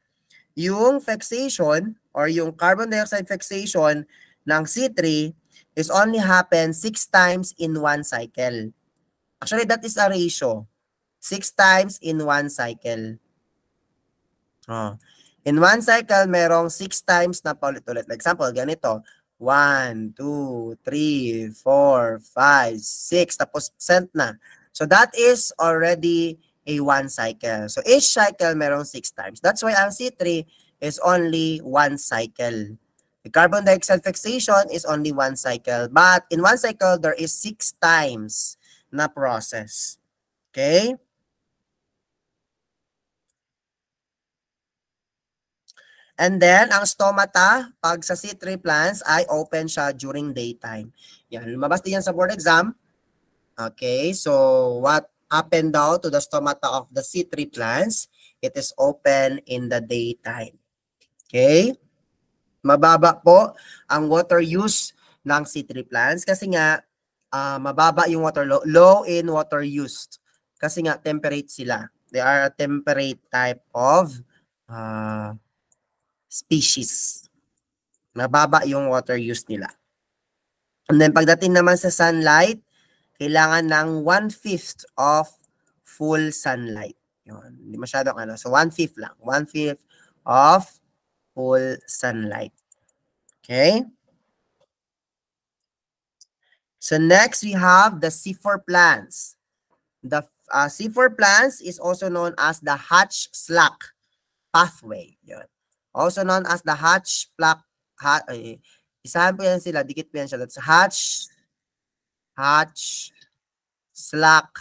yung fixation or yung carbon dioxide fixation ng C3 is only happen 6 times in one cycle. Actually, that is a ratio. 6 times in one cycle. In one cycle, merong 6 times na paulit-ulit. For example, ganito. 1, 2, 3, 4, 5, 6. Tapos cent na. So that is already a one cycle. So each cycle merong 6 times. That's why ang C3 is only one cycle. The carbon dioxide fixation is only one cycle. But in one cycle, there is 6 times na process. Okay? And then, ang stomata, pag sa C3 plants, ay open siya during daytime. Yan, lumabas din yan sa board exam. Okay, so what happened daw to the stomata of the C3 plants? It is open in the daytime. Okay? Mababa po ang water use ng C3 plants kasi nga mababa yung water low in water use. Kasi nga temperate sila. They are a temperate type of species. Mababa yung water use nila. And then pagdating naman sa sunlight, kailangan ng 1/5 of full sunlight. Yun. Hindi masyadong ano. So 1/5 lang. 1/5 of full sunlight. Okay? So next, we have the C4 plants. The C4 plants is also known as the Hatch-Slack pathway. Yun. Also known as the Hatch-Slack, isahan po yan sila, dikit po yan siya. That's Hatch-Slack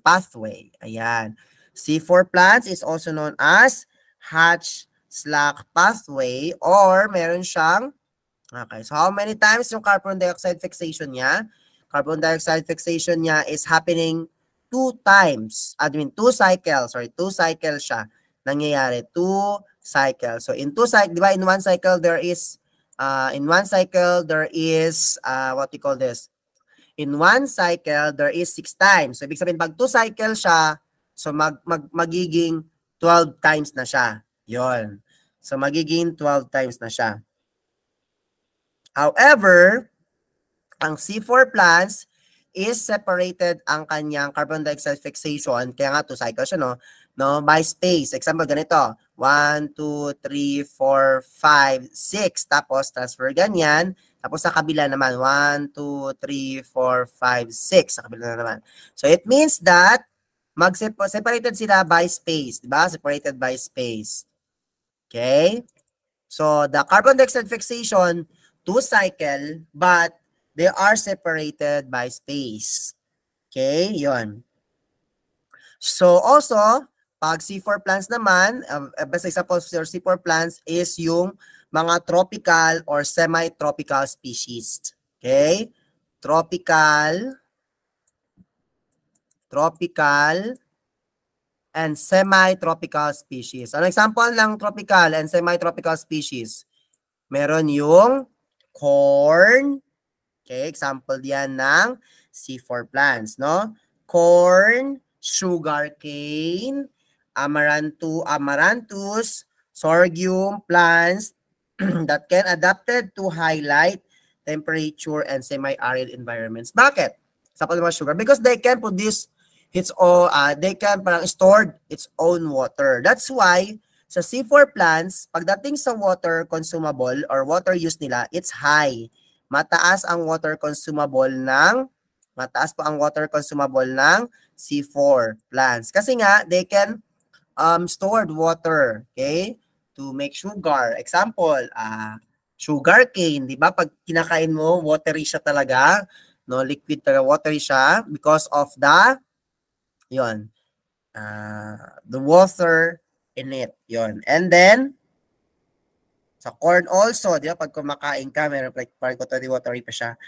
pathway. Ayan. C4 plants is also known as Hatch-Slack pathway, or meron siyang, okay, so how many times yung carbon dioxide fixation niya? Carbon dioxide fixation niya is happening 2 times. I mean, 2 cycles. Sorry, 2 cycles siya. Nangyayari, 2 cycles. So, in 2 cycles, di ba, in 1 cycle, there is, what you call this? In 1 cycle, there is 6 times. So, ibig sabihin, pag 2 cycles siya, so, magiging 12 times na siya. Yon. So, magiging 12 times na siya. However, ang C4 plants is separated ang kanyang carbon dioxide fixation, kaya nga 2 cycles siya, no, by space. Example, ganito, 1, 2, 3, 4, 5, 6, tapos transfer ganyan, tapos sa kabila naman, 1, 2, 3, 4, 5, 6, sa kabila naman. So, it means that separated sila by space, diba? Separated by space. Okay? So, the carbon dioxide fixation, 2 cycle, but they are separated by space. Okay, yon. So also, pag C4 plants naman, best example for C4 plants is yung mga tropical or semi-tropical species. Okay? Tropical, and semi-tropical species. An example ng tropical and semi-tropical species, meron yung corn. Okay, example diyan ng C4 plants, no? Corn, sugarcane, amaranthus, sorghum plants that can adapted to high light, temperature, and semi-arid environments. Bakit? Example ng sugar, because they can produce its own, they can parang store its own water. That's why sa C4 plants, pagdating sa water consumable or water use nila, it's high. Mataas po ang water consumable ng C4 plants. Kasi nga, they can stored water, okay, to make sugar. Example, sugar cane, di ba? Pag kinakain mo, watery siya talaga, no, liquid talaga, watery siya because of the water in it. Yon. And then, sa corn also, di ba? Pag kumakain ka, meron like watery pa siya.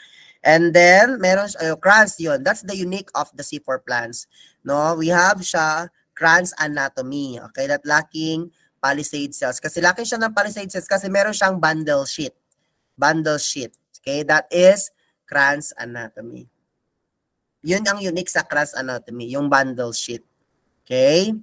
And then, meron crans yun. That's the unique of the C4 plants. No, we have siya crans anatomy. Okay, that lacking palisade cells. Kasi lacking siya ng palisade cells kasi meron siyang bundle sheet. Bundle sheet. Okay, that is crans anatomy. Yun ang unique sa crans anatomy, yung bundle sheet. Okay?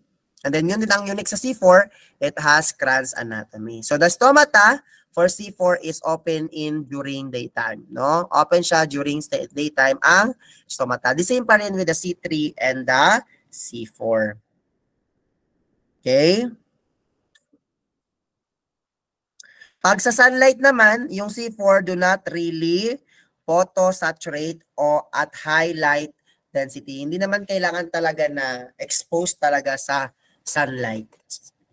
And then yun din ang unique sa C4, it has crans anatomy. So the stomata for C4 is open during daytime, no? Open siya during daytime ang stomata. The same pa rin with the C3 and the C4. Okay? Pag sa sunlight naman, yung C4 do not really photosaturate o at high light density. Hindi naman kailangan talaga na exposed talaga sa sunlight.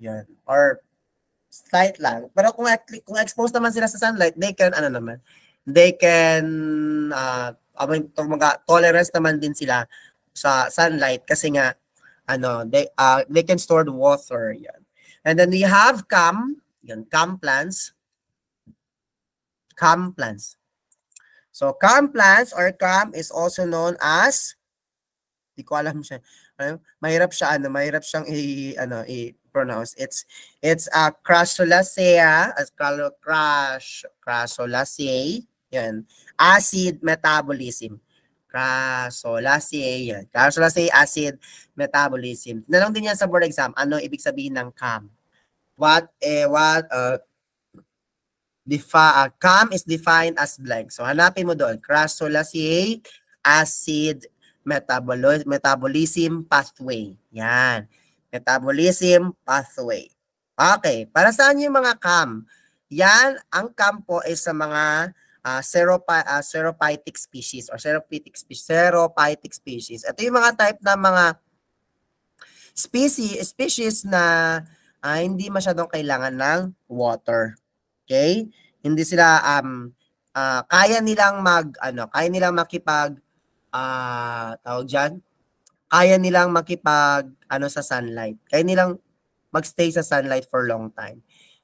Yan. Or slight lang. Pero kung exposed naman sila sa sunlight, they can tolerance naman din sila sa sunlight kasi nga they can store the water. Yan. And then we have CAM plants. CAM plants. So CAM plants or CAM is also known as, di ko alam siya. Mahirap siyang i-pronounce. It's Crassulaceae, Crassulaceae, yan. Acid metabolism. Crassulaceae, yan. Crassulaceae acid metabolism. Tinanong din yan sa board exam, ano ibig sabihin ng CAM? CAM is defined as blank. So hanapin mo doon, Crassulaceae acid metabolism pathway. Yan. Metabolism pathway. Okay, para saan yung mga CAM? Yan, ang CAM po is sa mga serophytic species or serophytic species. Ito yung mga type na mga species na hindi masyadong kailangan ng water. Okay? Hindi sila kaya nilang kaya nilang makipag tawag diyan, kaya nilang makipag sa sunlight. Kaya nilang magstay sa sunlight for long time.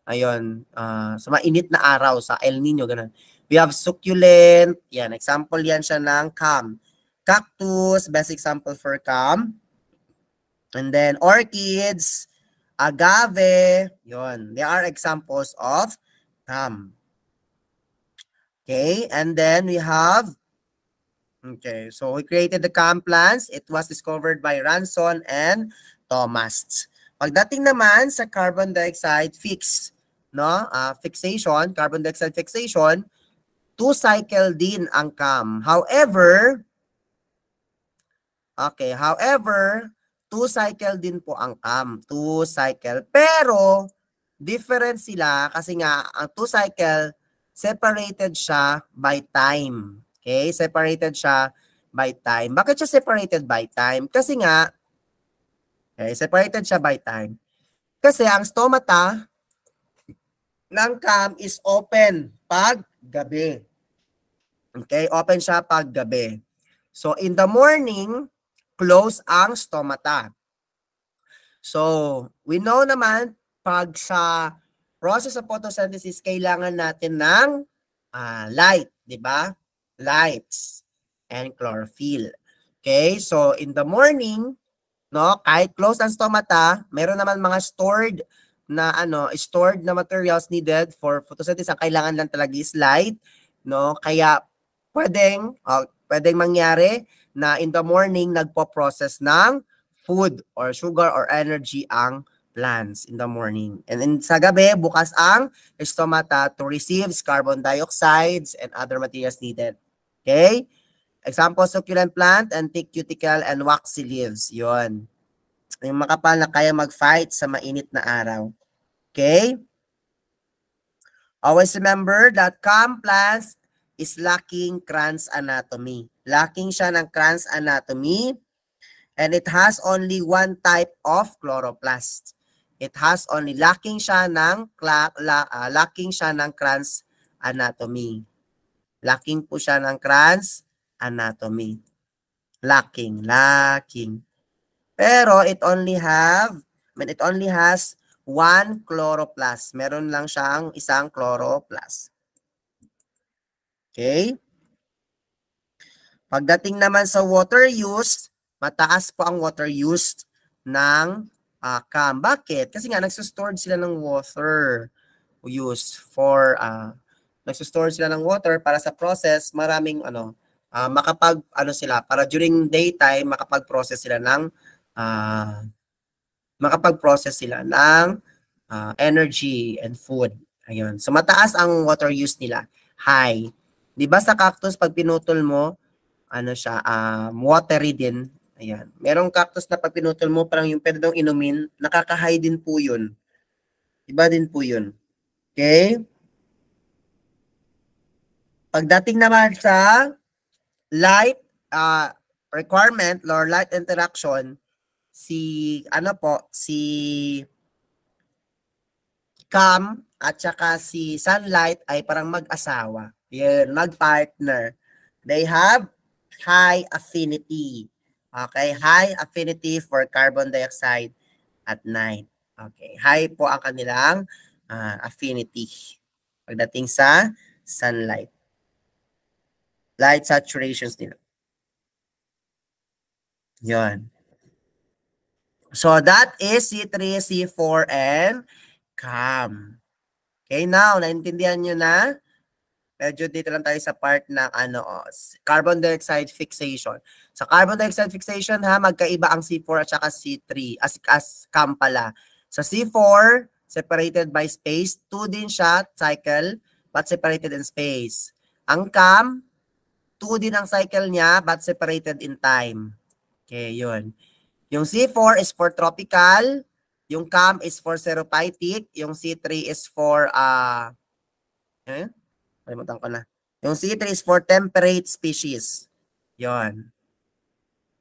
Ayun, sa mainit na araw, sa El Nino, ganun. We have succulent, yan, example yan siya ng CAM. Cactus, best example for CAM. And then orchids, agave, yun. They are examples of CAM. Okay, and then we have, okay, so we created the CAM plants. It was discovered by Ranson and Thomas. Pagdating naman sa carbon dioxide fixation, carbon dioxide fixation, 2-cycle din ang CAM. However, 2-cycle din po ang CAM. 2-cycle. Pero, different sila kasi nga, ang 2-cycle, separated siya by time. Okay? Separated siya by time. Bakit siya separated by time? Kasi nga, okay, separated siya by time. Kasi ang stomata ng CAM is open pag gabi. Okay? Open siya pag gabi. So, in the morning, close ang stomata. So, we know naman, pag sa process of photosynthesis, kailangan natin ng light, di ba? Lights and chlorophyll. Okay, so in the morning, kahit closed ang stomata, meron naman mga stored na materials needed for photosynthesis. Ang kailangan lang talaga is light, Kaya pwedeng mangyari na in the morning nagpo-process ng food or sugar or energy ang plants in the morning. And then sa gabi, bukas ang stomata to receive carbon dioxide and other materials needed. Okay? Example, succulent plant and thick cuticle and waxy leaves. Yun. Yung makapal na kaya mag-fight sa mainit na araw. Okay? Always remember that CAM plants is lacking Kranz anatomy. Lacking siya ng Kranz anatomy. And it has only one type of chloroplast. It has only lacking siya ng Kranz anatomy. Lacking po siya ng Kranz anatomy. Lacking. Pero it only has one chloroplast. Meron lang siyang isang chloroplast. Okay? Pagdating naman sa water use, mataas po ang water use ng CAM. Bakit? Kasi nga nagsustorage sila ng water use for nagsustorage sila ng water para sa process, maraming para during daytime makapag-process sila ng energy and food. Ayun. So mataas ang water use nila. High. 'Di ba sa cactus pag pinutol mo, watery din. Ayan. Merong cactus na pag pinutol mo, parang yung pwede daw inumin, nakaka-high din po yun. Iba din po yun. Okay? Pagdating naman sa light requirement or light interaction, si CAM at saka si sunlight ay parang mag-asawa. Yan, mag-partner. They have high affinity. Okay, high affinity for carbon dioxide at night. Okay, high po ang kanilang affinity pagdating sa sunlight. Light saturations nila. Yan. So that is C3, C4, and CAM. Okay, now, naintindihan nyo na? Medyo dito lang tayo sa part ng carbon dioxide fixation. Sa carbon dioxide fixation, magkaiba ang C4 at saka C3 as CAM pala. Sa C4, separated by space. 2 din siya, cycle, but separated in space. Ang CAM, 2 din ang cycle niya, but separated in time. Okay, yun. Yung C4 is for tropical, Yung CAM is for serophytic, yung C3 is for, kalimutan ko na. Yung C3 is for temperate species. Yon.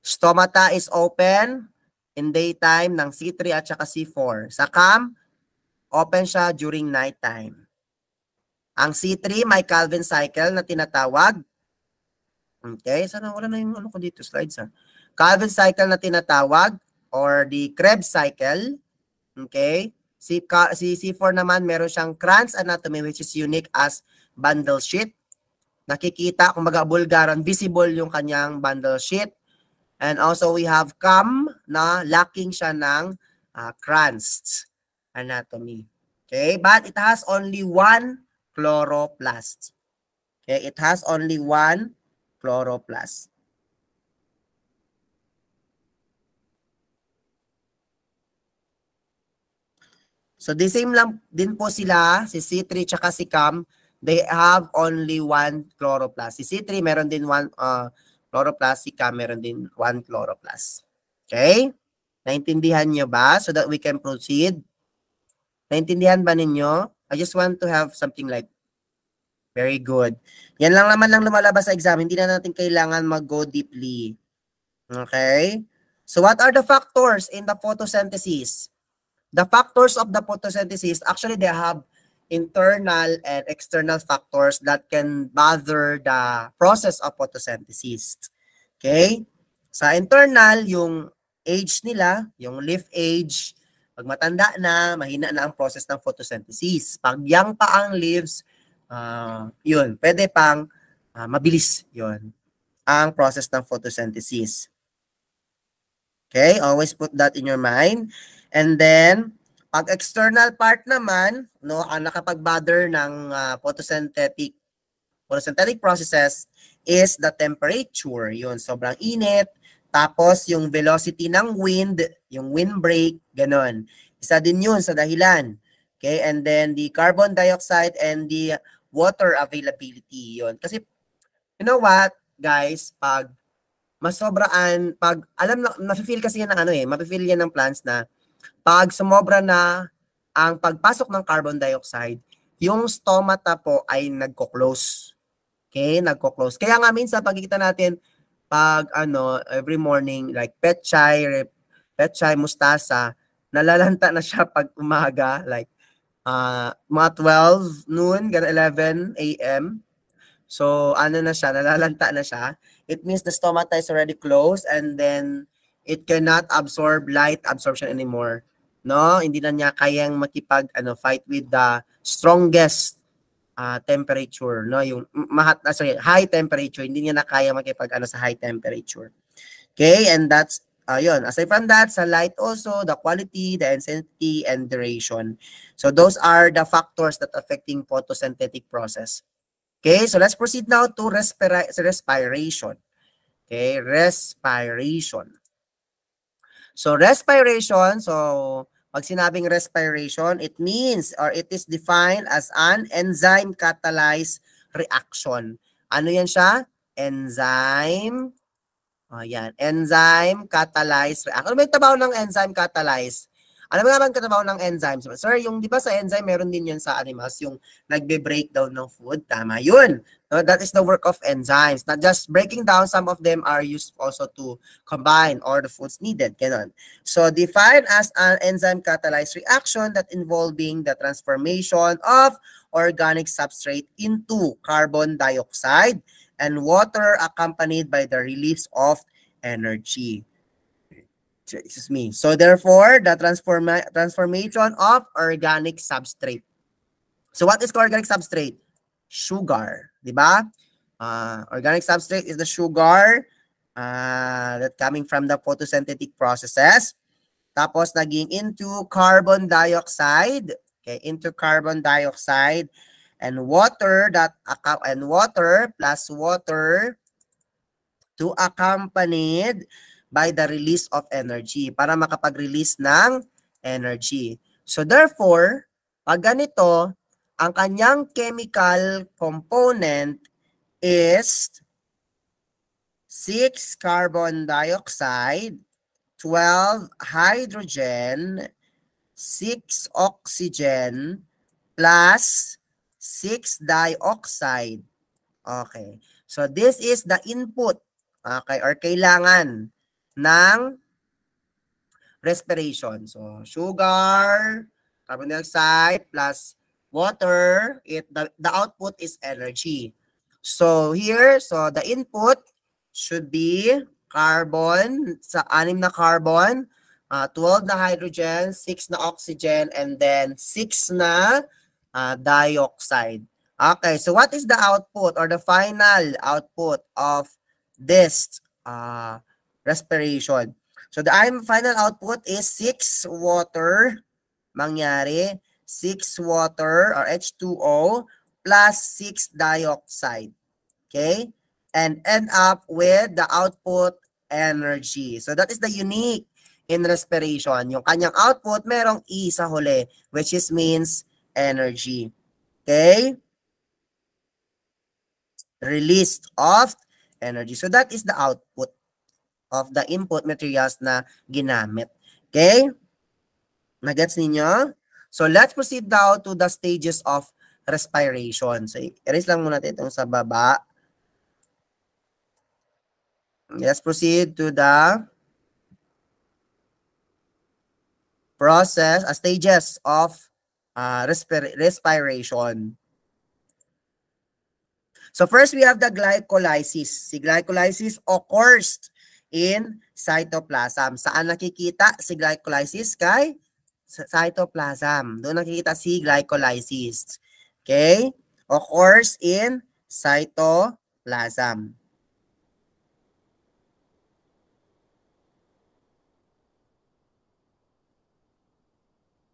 Stomata is open in daytime ng C3 at saka C4. Sa CAM, open siya during nighttime. Ang C3 may Calvin cycle na tinatawag. Okay, sana wala na yung ano ko dito, slides ha. Calvin cycle na tinatawag or the Krebs cycle. Okay? Si C4 naman meron siyang Kranz anatomy which is unique as bundle sheet. Nakikita, kumbaga Bulgaran, visible yung kanyang bundle sheet. And also we have CAM na lacking siya ng Kranz anatomy. Okay? But it has only one chloroplast. Okay? It has only one chloroplast. So the same lang din po sila, si C3 tsaka si CAM, they have only one chloroplast. Si C3 meron din one chloroplast, si CAM meron din one chloroplast. Okay? Naintindihan nyo ba? So that we can proceed. Naintindihan ba ninyo? I just want to have something like, very good. Yan lang naman lang lumalabas sa exam. Hindi na natin kailangan mag-go deeply. Okay? So what are the factors in the photosynthesis? The factors of the photosynthesis, actually they have internal and external factors that can bother the process of photosynthesis. Okay? Sa internal, yung age nila, yung leaf age, pag matanda na, mahina na ang process ng photosynthesis. Pag young pa ang leaves, yun, pwede pang mabilis yun ang process ng photosynthesis. Okay? Always put that in your mind. And then, pag external part naman, no, ang nakapag-bother ng photosynthetic processes is the temperature. Yun, sobrang init. Tapos, yung velocity ng wind, yung windbreak, ganon. Isa din yun sa dahilan. Okay? And then, the carbon dioxide and the water availability. Yun. Kasi, you know what, guys, pag masobraan, pag, alam na, mafe-feel kasi yan ng ano mafe-feel yan ng plants na pag sumobra na ang pagpasok ng carbon dioxide, yung stomata po ay nagko-close. Okay, nagko-close. Kaya nga minsan pagkikita natin pag every morning like petchay, mustasa, nalalanta na siya pag umaga like mga 12 noon, 11 a.m. So na siya, nalalanta na siya. It means the stomata is already closed and then it cannot absorb light absorption anymore. No, hindi na niya kayang fight with the strongest temperature, no, yung high temperature, hindi niya na kaya sa high temperature. Okay, and that's yun. Aside from that, sa light also, the quality, the intensity, and duration. So those are the factors that affecting photosynthetic process. Okay, so let's proceed now to respiration. Okay, respiration. So respiration, pag sinabing respiration, it means or it is defined as an enzyme catalyzed reaction. Ano yan siya? Enzyme. Yan. Enzyme catalyzed reaction. Ano ba yung trabaho ng enzyme catalyzed? Ano ba naman trabaho ng enzymes? Sir, yung di ba sa enzyme, meron din yun sa animals, yung nagbe-breakdown ng food. Tama yun. No, that is the work of enzymes. Not just breaking down, some of them are used also to combine all the foods needed. Ganun. So, defined as an enzyme catalyzed reaction that involving the transformation of organic substrate into carbon dioxide and water accompanied by the release of energy. Excuse me. So, therefore, the transformation of organic substrate. So, what is organic substrate? Sugar, di ba? Organic substrate is the sugar that coming from the photosynthetic processes. Tapos naging into carbon dioxide, okay, into carbon dioxide and water plus water to accompanied by the release of energy para makapag-release ng energy. So therefore, pag ganito, ang kanyang chemical component is 6 carbon dioxide, 12 hydrogen, 6 oxygen plus 6 dioxide. Okay. So this is the input, okay, or kailangan ng respiration. So sugar, carbon dioxide plus water, the output is energy. So here, so the input should be carbon, sa 6 na carbon, 12 na hydrogen, 6 na oxygen, and then 6 na dioxide. Okay, so what is the output or the final output of this respiration? So the final output is 6 water, mangyari, 6 water or H2O plus 6 dioxide. Okay? And end up with the output energy. So that is the unique in respiration. Yung kanyang output, merong E sa huli, which is means energy. Okay? Release of energy. So that is the output of the input materials na ginamit. Okay? Nagets ninyo? So let's proceed now to the stages of respiration. So erase lang muna natin itong sa baba. Let's proceed to the process, stages of respiration. So first, we have the glycolysis. Si glycolysis occurs in cytoplasm. Saan nakikita si glycolysis? Kay cytoplasm. Doon nakikita si glycolysis. Okay? Occurs in cytoplasm.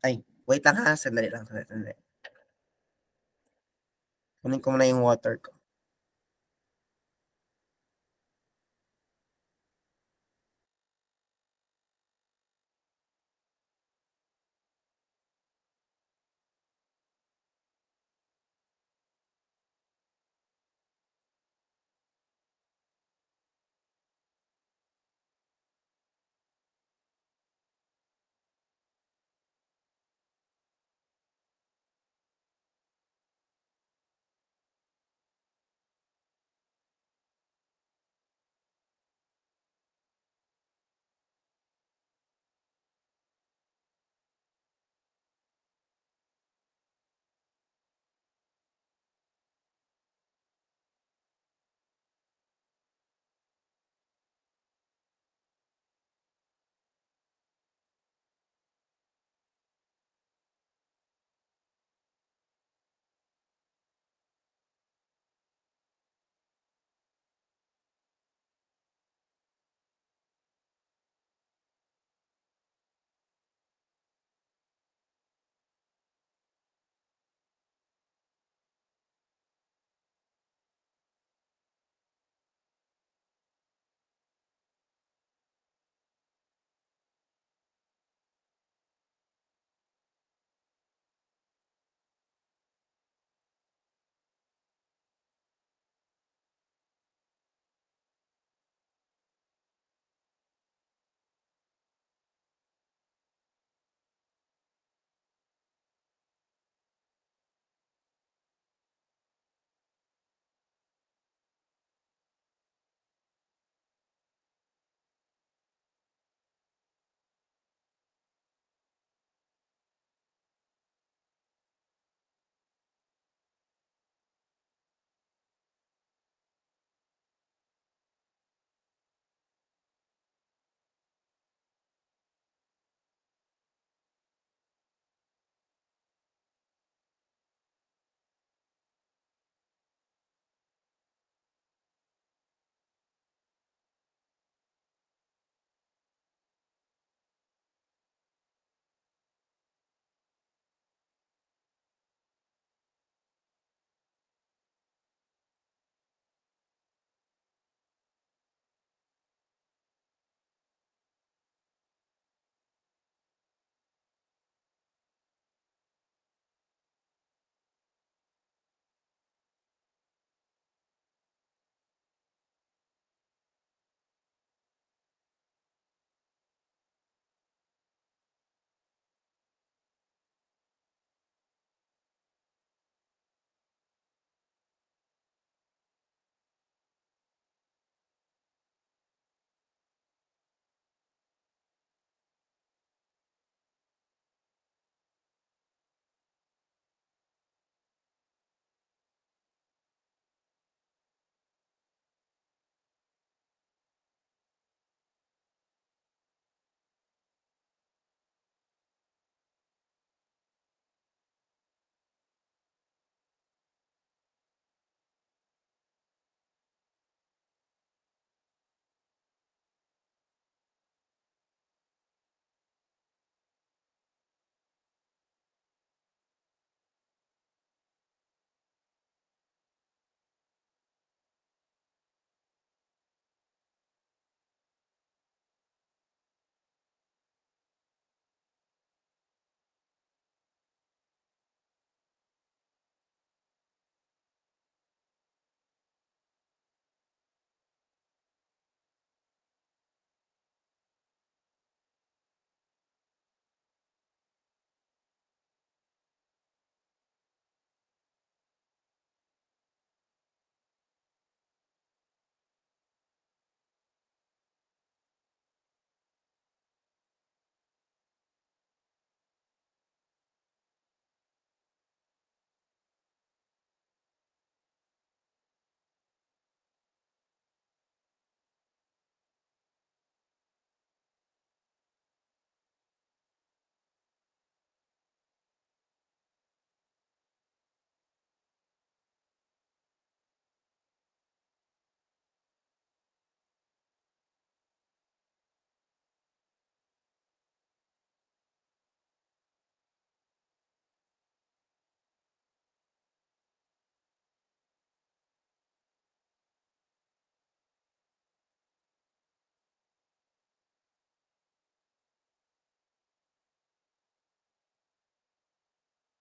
Ay, wait lang ha. Sandali lang. Sandali. Kunin ko muna yung water ko.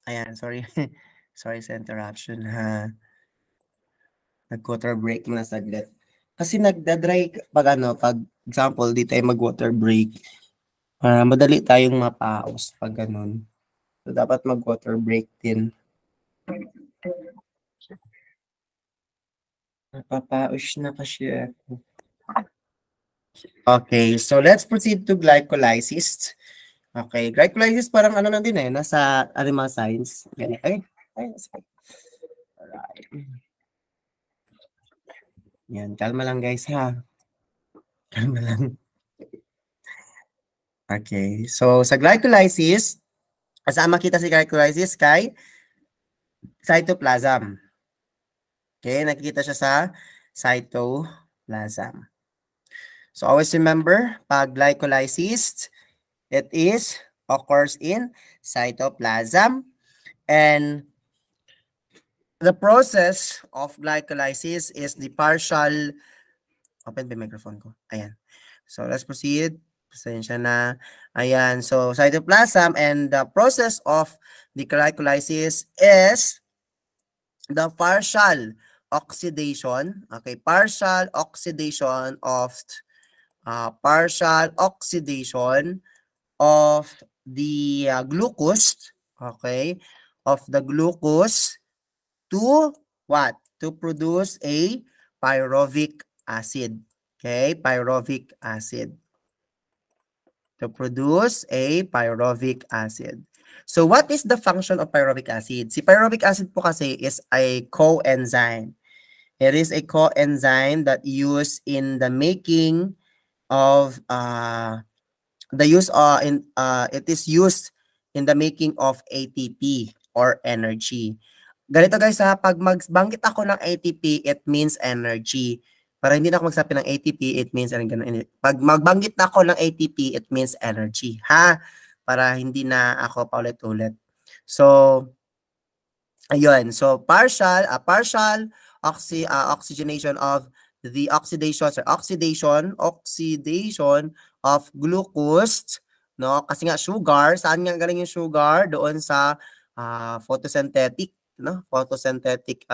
Ayan, sorry. Sorry sa interruption ha. Nag-water break muna saglit. Kasi nagda-dry pag pag example, di tayo mag-water break. Madali tayong mapaos pag ganun. So, dapat mag-water break din. Napapaos na kasi ako. Okay, so let's proceed to glycolysis. Okay, glycolysis parang ano na din nasa animal science. Okay. Alright. Yan, kalma lang guys ha. Kalma lang. Okay, so sa glycolysis, kasama kita si glycolysis kay cytoplasm. Okay, nakikita siya sa cytoplasm. So always remember, pag glycolysis, it occurs in cytoplasm, and the process of glycolysis is the partial, open the microphone ko, ayan. So let's proceed. Pasensya na. Ayan, so cytoplasm, and the process of the glycolysis is the partial oxidation, okay, partial oxidation of the glucose, okay, of the glucose to what? To produce a pyruvic acid. Okay, pyruvic acid. To produce a pyruvic acid. So what is the function of pyruvic acid? Si pyruvic acid po kasi is a coenzyme. It is a coenzyme that used in the making of it is used in the making of ATP or energy. Ganito guys ha, pag magbanggit ako ng ATP, it means energy. Para hindi na ako magsabi ng ATP, it means pag magbanggit ako ng ATP, it means energy. Ha? Para hindi na ako paulit-ulit. So, ayun. So, partial oxygenation of the oxidation of glucose, no? Kasi nga sugar, saan nga galing yung sugar? Doon sa photosynthetic, no? Photosynthetic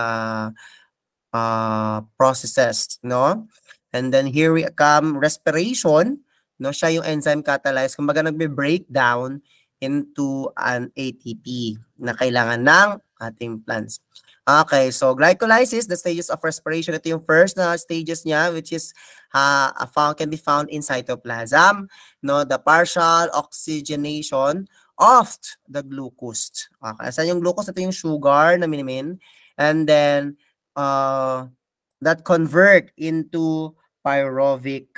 processes, no? And then here we come respiration, no? Siya yung enzyme catalyze, kumbaga nagbe-breakdown into an ATP na kailangan ng ating plants. Okay, so glycolysis, the stages of respiration, ito yung first na stages niya, which is can be found in cytoplasm, no? The partial oxygenation of the glucose. Okay, saan yung glucose? Ito yung sugar na minimin. And then, that convert into pyruvic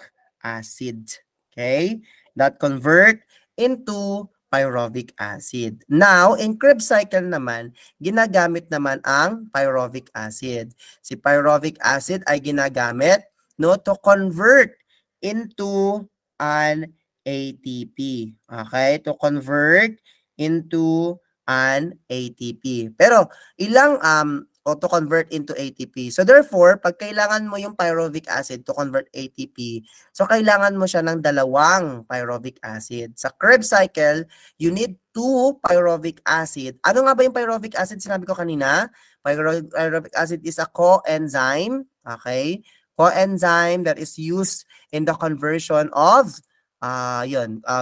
acid. Okay? That convert into pyruvic acid. Now, in Krebs cycle naman, ginagamit naman ang pyruvic acid. Si pyruvic acid ay ginagamit, no, to convert into an ATP. Okay? To convert into an ATP. Pero ilang auto-convert into ATP. So therefore, pag kailangan mo yung pyruvic acid to convert ATP, so kailangan mo siya ng dalawang pyruvic acid. Sa Krebs cycle, you need 2 pyruvic acid. Ano nga ba yung pyruvic acid? Sinabi ko kanina, pyruvic acid is a coenzyme, okay? Coenzyme that is used in the conversion of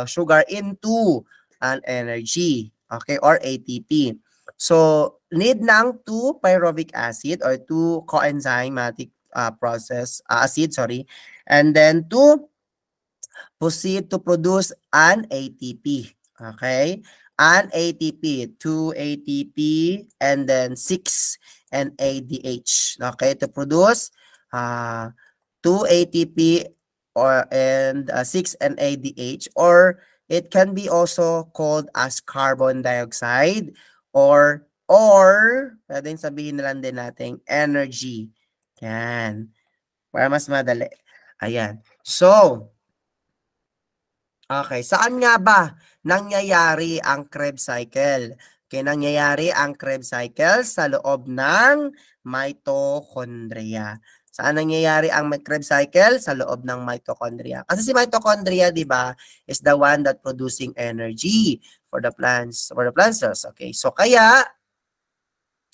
sugar into an energy, okay, or ATP. So, need ng 2 pyruvic acid or 2 coenzymatic acid, and then to proceed to produce an ATP. Okay? An ATP, 2 ATP, and then 6 NADH. Okay? To produce 2 ATP and 6 NADH, or it can be also called as carbon dioxide, or pwedeng sabihin na lang din natin energy. Yan. Para mas madali. Ayan. So, okay. Saan nga ba nangyayari ang Krebs cycle? Okay, nangyayari ang Krebs cycle sa loob ng mitochondria. Saan nangyayari ang Krebs cycle? Sa loob ng mitochondria. Kasi si mitochondria, di ba, is the one that producing energy for the plants, for the plant cells. Okay, so kaya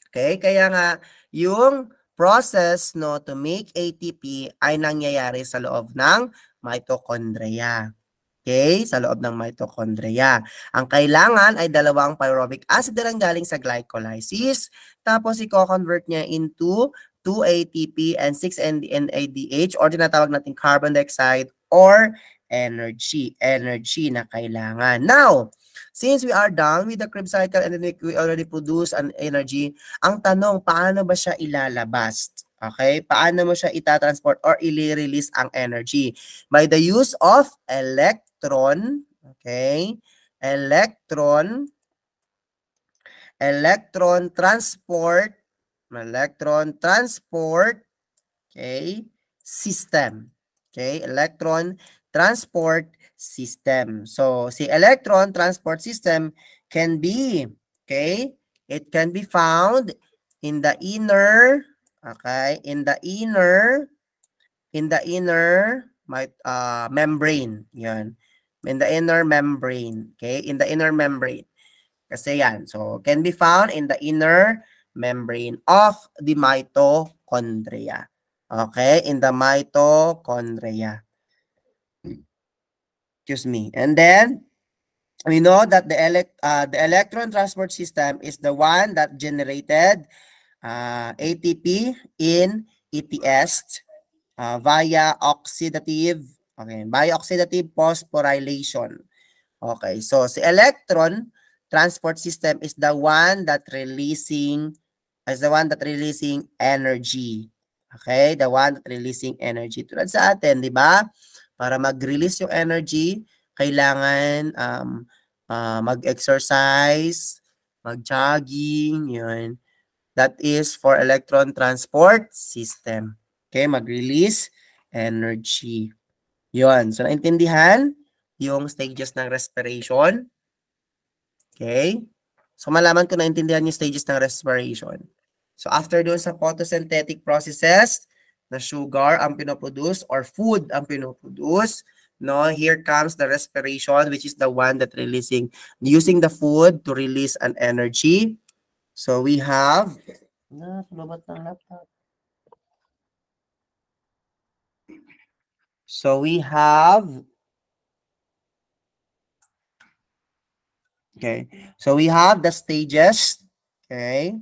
nga, yung process no to make ATP ay nangyayari sa loob ng mitochondria. Okay, sa loob ng mitochondria. Ang kailangan ay dalawang pyruvic acid na lang galing sa glycolysis. Tapos i-convert niya into 2 ATP and 6 NADH or tinatawag natin carbon dioxide or energy na kailangan. Now, since we are done with the Krebs cycle and then we already produce an energy, ang tanong, paano ba siya ilalabas? Okay? Paano mo siya itatransport or i-release ang energy? By the use of electron, okay? Electron transport, okay? System. Okay? Electron transport system. So, si electron transport system can be, okay? It can be found in the inner, okay? In the inner membrane. Yan. In the inner membrane. Okay? In the inner membrane. Kasi yan. So, can be found in the inner membrane of the mitochondria. Okay? In the mitochondria. Excuse me. And then, we know that the electron transport system is the one that generated ATP in ETS via oxidative phosphorylation. Okay, so si electron transport system is the one that releasing energy. Okay, the one that releasing energy. Tulad sa atin, di ba? Para mag-release yung energy, kailangan mag-exercise, mag-jogging, yun. That is for electron transport system. Okay, mag-release energy. Yun. So, naintindihan yung stages ng respiration. Okay. So, malaman ko naintindihan yung stages ng respiration. So, after doon sa photosynthetic processes, na sugar ang pinoproduce or food ang pinoproduce, no, here comes the respiration, which is the one that using the food to release an energy. So, we have, lubat ng laptop. So we have, okay, so we have the stages, okay.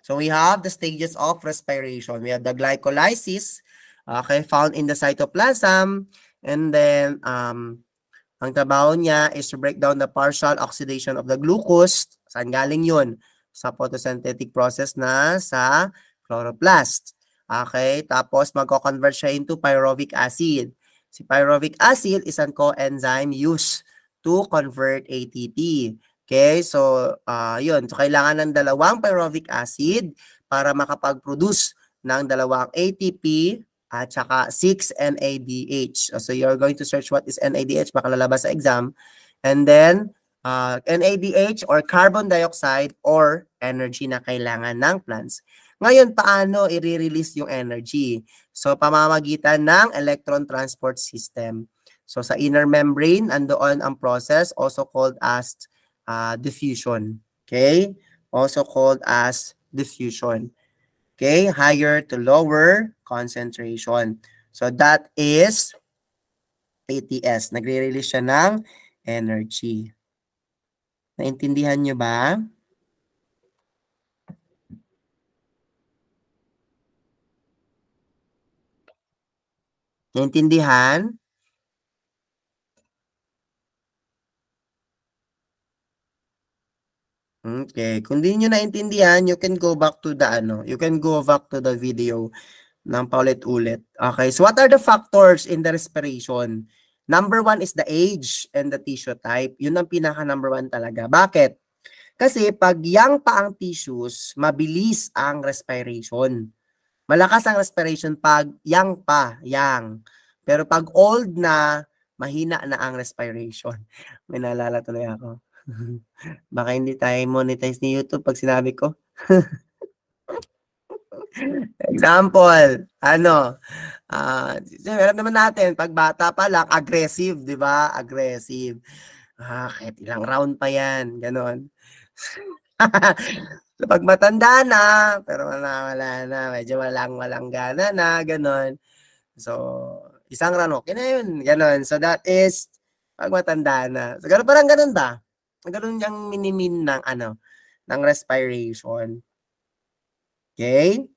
So we have the stages of respiration. We have the glycolysis, okay, found in the cytoplasm, and then ang trabaho niya is to break down the partial oxidation of the glucose. Saan galing yun? Sa photosynthetic process na sa chloroplast. Okay, tapos magko-convert siya into pyruvic acid. Si pyruvic acid is an coenzyme used to convert ATP. Okay, so yun. So kailangan ng dalawang pyruvic acid para makapag-produce ng dalawang ATP at saka 6 NADH. So you're going to search what is NADH, baka lalabas sa exam. And then NADH or carbon dioxide or energy na kailangan ng plants. Ngayon, paano i-release yung energy? So, pamamagitan ng electron transport system. So, sa inner membrane, andoon ang process also called as diffusion. Okay? Also called as diffusion. Okay? Higher to lower concentration. So, that is ATS. Nagre-release siya ng energy. Naintindihan nyo ba? Naintindihan? Okay. Kung di nyo naintindihan, you can go back to the video ng paulit-ulit. Okay. So, what are the factors in the respiration? Number 1 is the age and the tissue type. Yun ang pinaka number 1 talaga. Bakit? Kasi pag young pa ang tissues, mabilis ang respiration. Malakas ang respiration pag young pa, young. Pero pag old na, mahina na ang respiration. May naalala tuloy ako. Baka hindi tayo monetize ni YouTube pag sinabi ko. Example, ano, alam naman natin, pag bata pa lang, aggressive, di ba? Aggressive. Kahit ilang round pa yan, ganon. So, pag matanda na, pero wala na, medyo walang gana na, ganon. So, isang round, okay na yun, ganon. So, that is, pag matanda na. So, parang ganon ba? Ganon yung minimin ng, ng respiration. Okay?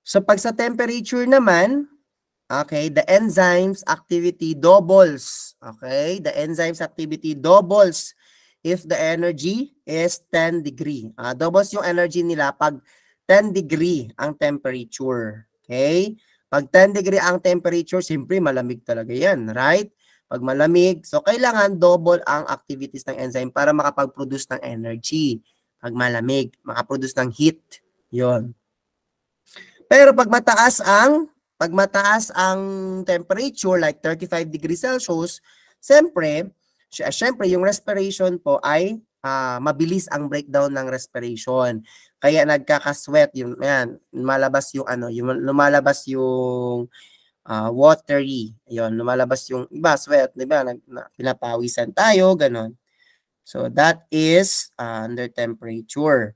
So, pag sa temperature naman, okay, the enzymes activity doubles. Okay, the enzymes activity doubles if the energy is 10 degree. Doubles yung energy nila pag 10 degree ang temperature. Okay? Pag 10 degree ang temperature, siyempre malamig talaga yan, right? Pag malamig, so kailangan double ang activities ng enzyme para makapag-produce ng energy. Pag malamig, makaproduce ng heat. Yon. Pero pag mataas ang temperature like 35 degrees Celsius, siyempre yung respiration po ay mabilis ang breakdown ng respiration. Kaya nagkaka-sweat yung lumalabas yung watery. Ayun, lumalabas yung iba sweat, 'di ba? Pinapawisan tayo, ganon. So that is under temperature.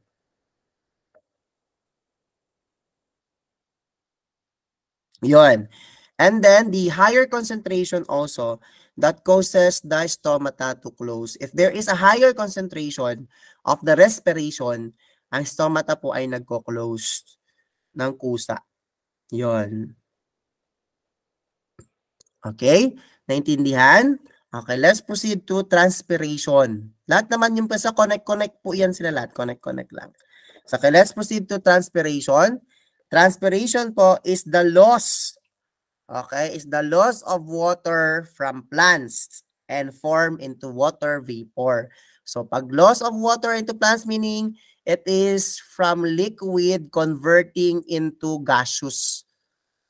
Yun. And then, the higher concentration also, that causes the stomata to close. If there is a higher concentration of the respiration, ang stomata po ay nagko-close ng kusa. Yun. Okay? Naintindihan? Okay, let's proceed to transpiration. Lahat naman yung sa connect po yan sila lahat. Connect lang. So, okay, let's proceed to transpiration. Transpiration po is the loss, okay, is the loss of water from plants and form into water vapor. So, pag loss of water into plants, meaning it is from liquid converting into gaseous.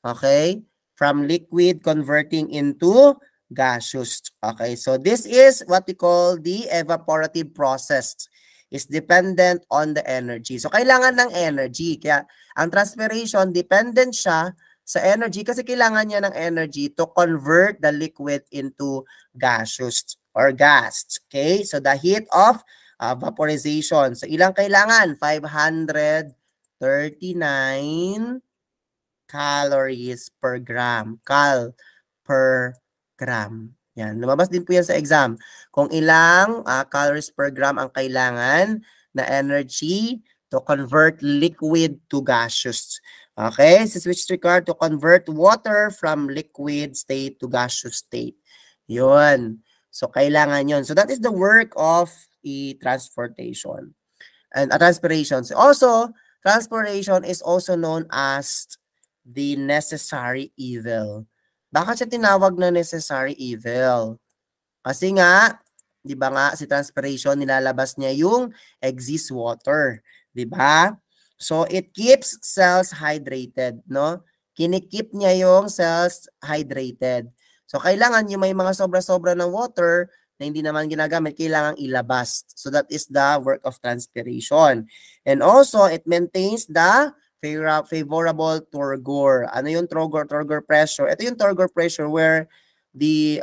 Okay? From liquid converting into gaseous. Okay, so this is what we call the evaporative process. Is dependent on the energy. So, kailangan ng energy. Kaya, ang transpiration, dependent siya sa energy kasi kailangan niya ng energy to convert the liquid into gaseous or gas. Okay? So, the heat of vaporization. So, ilang kailangan? 539 calories per gram. Cal per gram. Yan, lumabas din po yan sa exam. Kung ilang calories per gram ang kailangan na energy to convert liquid to gaseous. Okay, this is which is required to convert water from liquid state to gaseous state. Yun. So, kailangan yun. So, that is the work of transportation and transpiration. So, also, transpiration is also known as the necessary evil. Bakit siya tinawag na necessary evil? Kasi nga, di ba nga, si transpiration, nilalabas niya yung excess water. Di ba? So, it keeps cells hydrated, no? Kinikip niya yung cells hydrated. So, kailangan yung may mga sobra-sobra ng water na hindi naman ginagamit, kailangan ilabas. So, that is the work of transpiration. And also, it maintains the favorable turgor. Ano yung turgor? Turgor pressure. Ito yung turgor pressure where the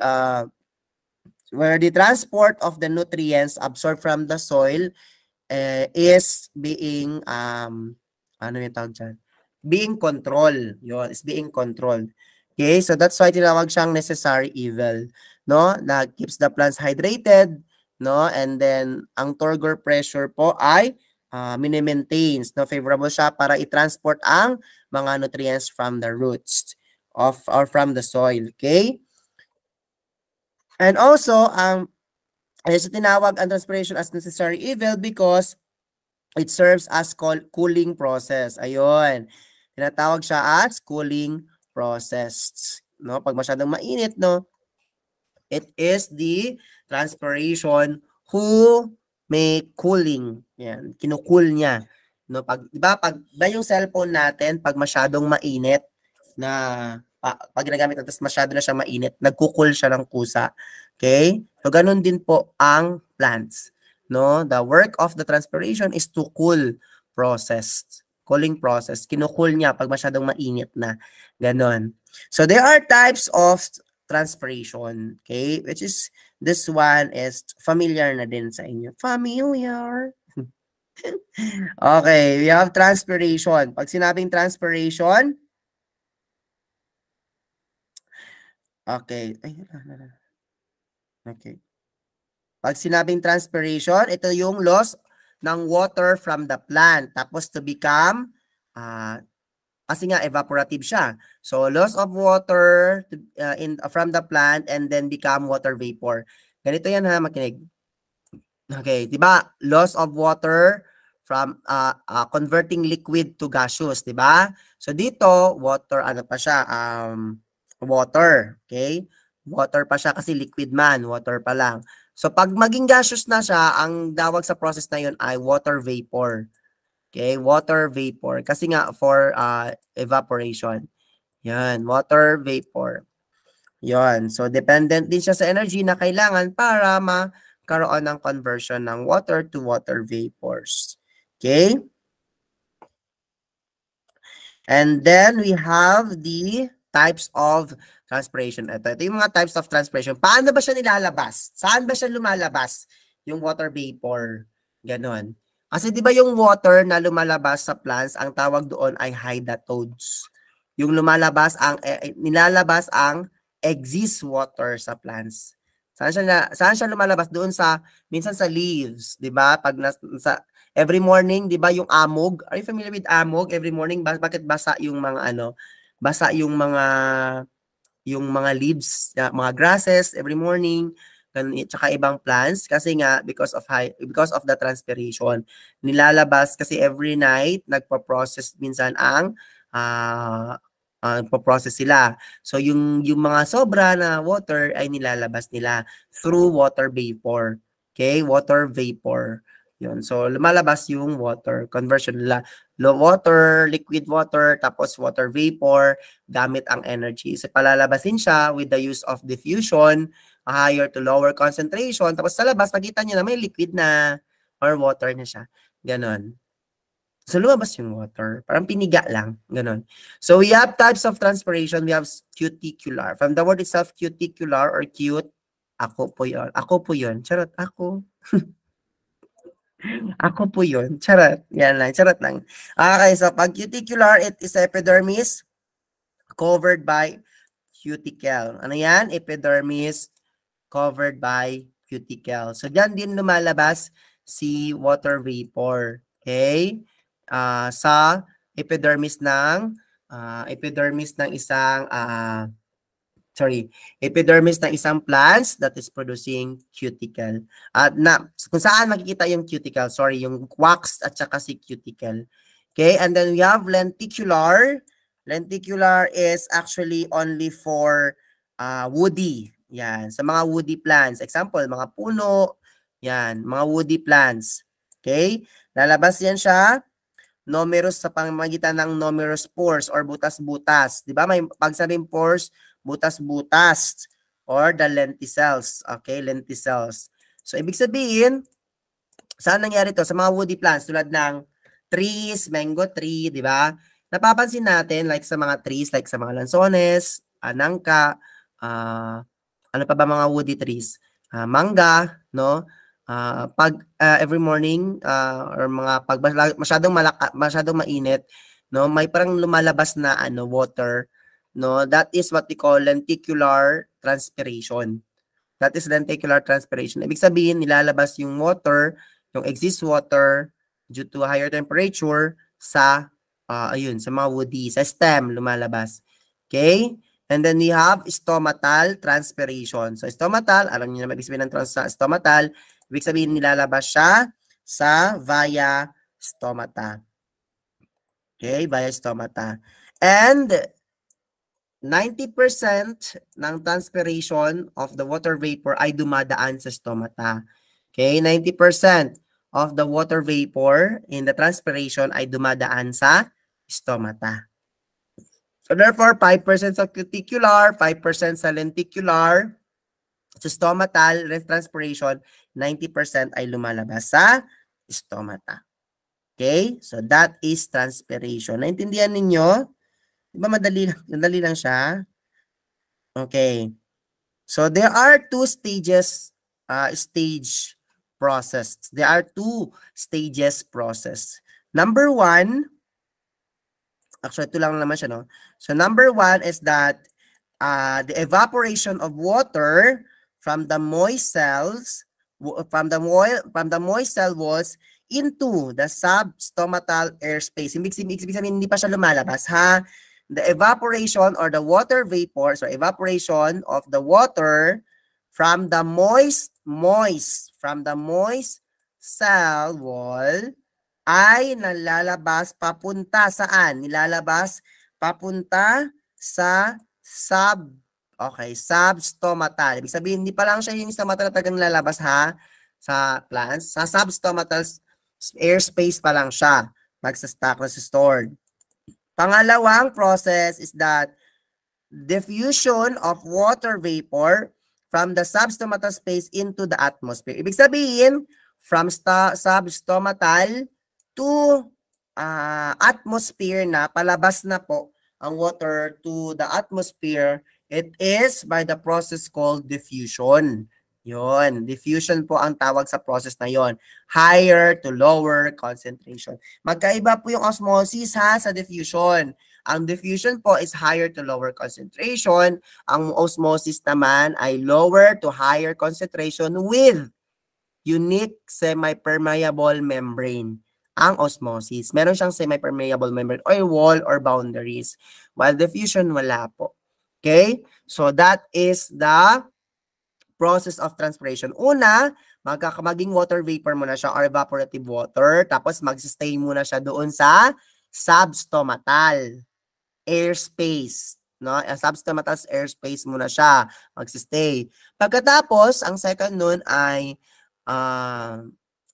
transport of the nutrients absorbed from the soil is being ano yung tawag dyan? Being controlled. Yun, is being controlled. Okay, so that's why tinawag siyang necessary evil, no? That keeps the plants hydrated, no? And then ang turgor pressure po ay mini-maintains, no? Favorable siya para i-transport ang mga nutrients from the roots or from the soil, okay? And also, so tinawag ang transpiration as necessary evil because it serves as cooling process. Ayun. Tinatawag siya as cooling process, no? Pag masyadong mainit, no? It is the transpiration who may cooling. Yan, kinukool niya. No, pag yung cellphone natin pag masyadong mainit na pag ginagamit natin masyado na siya mainit, nagko-cool siya ng kusa. Okay? So ganun din po ang plants. no? The work of the transpiration is to cool process. Cooling process. Kinukul niya pag masyadong mainit na. Ganon. So there are types of transpiration, okay? Which is, this one is familiar na din sa inyo. Familiar. Okay, we have transpiration. Pag sinabing transpiration, okay. Okay. Pag sinabing transpiration, ito yung loss ng water from the plant. Tapos to become, kasi nga evaporative siya. So loss of water from the plant and then become water vapor. Ganito yan ha, makinig. Okay, 'di ba? Loss of water from converting liquid to gaseous, 'di ba? So dito, water ano pa siya? Water, okay? Water pa siya kasi liquid man, water pa lang. So pag maging gaseous na siya, ang tawag sa process na 'yon ay water vapor. Okay, water vapor kasi nga for evaporation. 'Yan, water vapor. 'Yon. So dependent din siya sa energy na kailangan para magkaroon ng conversion ng water to water vapors. Okay? And then we have the types of transpiration. Ito yung mga types of transpiration. Paano ba siya nilalabas? Saan ba siya lumalabas? Yung water vapor. Ganon. Kasi di ba yung water na lumalabas sa plants, ang tawag doon ay hydatodes. Yung lumalabas, nilalabas ang exist water sa plants. Saan siya lumalabas? Doon sa, minsan sa leaves, di ba? Pag every morning, 'di ba, yung amog? Are you familiar with amog? Every morning, bakit basa yung mga basa yung mga leaves, mga grasses every morning, ganun, tsaka ibang plants kasi nga because of the transpiration. Nilalabas kasi every night nagpo-process minsan ang po-process sila. So yung mga sobra na water ay nilalabas nila through water vapor. Okay, water vapor. Yun. So, lumalabas yung water conversion nila. Low water, liquid water, tapos water vapor, gamit ang energy. So, palalabasin siya with the use of diffusion, higher to lower concentration. Tapos sa labas, makita nyo na may liquid na or water na siya. Ganon. So, lumabas yung water. Parang piniga lang. Ganon. So, we have types of transpiration. We have cuticular. From the word itself, cuticular or cute, ako po yun. Ako po yun. Charot, ako. Ako po yun. Charot. Yan lang. Charot lang. Okay, so pag cuticular, it is epidermis covered by cuticle. Ano yan? Epidermis covered by cuticle. So, dyan din lumalabas si water vapor. Okay? Sa epidermis ng isang epidermis ng isang plants that is producing cuticle. At kung saan makikita yung cuticle, yung wax at saka si cuticle. Okay, and then we have lenticular. Lenticular is actually only for woody. Yan, sa mga woody plants. Example, mga puno. Yan, mga woody plants. Okay, lalabas yan siya numerous sa pamamagitan ng numerous pores or butas-butas. Di ba? May pagsabing pores, butas-butas or the lenticels. Okay, lenticels. So, ibig sabihin, saan nangyari to? Sa mga woody plants tulad ng trees, mango tree, di ba? Napapansin natin like sa mga trees, like sa mga lansones, nangka, ano pa ba mga woody trees? Mangga, no? Pag every morning or mga pag masyadong mainit, no, may parang lumalabas na water, no, that is what we call lenticular transpiration. That is lenticular transpiration. Ibig sabihin nilalabas yung water, yung exist water due to higher temperature sa sa mga woody, sa stem lumalabas. Okay? And then we have stomatal transpiration. So stomatal, alam niyo na ibig sabihin ng stomatal, ibig sabihin nilalabas siya sa via stomata. Okay, via stomata. And 90% ng transpiration of the water vapor ay dumadaan sa stomata. Okay, 90% of the water vapor in the transpiration ay dumadaan sa stomata. So therefore, 5% sa cuticular, 5% sa lenticular. So stomatal transpiration, 90% ay lumalabas sa stomata. Okay? So that is transpiration. Naintindihan ninyo? Di ba madali lang siya? Okay. So there are two stages, stage process. There are two stages process. Number one, actually ito lang naman siya, no? So number one is that the evaporation of water from the moist cells, from the moist cell walls into the substomatal airspace. Ibig sabihin, hindi pa siya lumalabas, ha? The evaporation or the water vapor, so evaporation of the water from the moist cell wall ay nalalabas papunta saan? Nilalabas papunta sa substomatal. Ibig sabihin, hindi pa lang siya yung stomatal na talagang lalabas, ha? Sa plants. Sa substomatal airspace pa lang siya. Magsa-stock na stored. Pangalawang process is that diffusion of water vapor from the substomatal space into the atmosphere. Ibig sabihin, from substomatal to atmosphere na, palabas na po ang water to the atmosphere. It is by the process called diffusion. Yon, diffusion po ang tawag sa process na yon. Higher to lower concentration. Magkaiba po yung osmosis, ha, sa diffusion. Ang diffusion po is higher to lower concentration. Ang osmosis naman ay lower to higher concentration with unique semi-permeable membrane. Ang osmosis, meron siyang semi-permeable membrane or wall or boundaries. While diffusion, wala po. Okay? So that is the process of transpiration. Una, maging water vapor muna siya or evaporative water. Tapos mag-stay muna siya doon sa substomatal airspace. No? Substomatal airspace muna siya. Mag-stay. Pagkatapos, ang second nun ay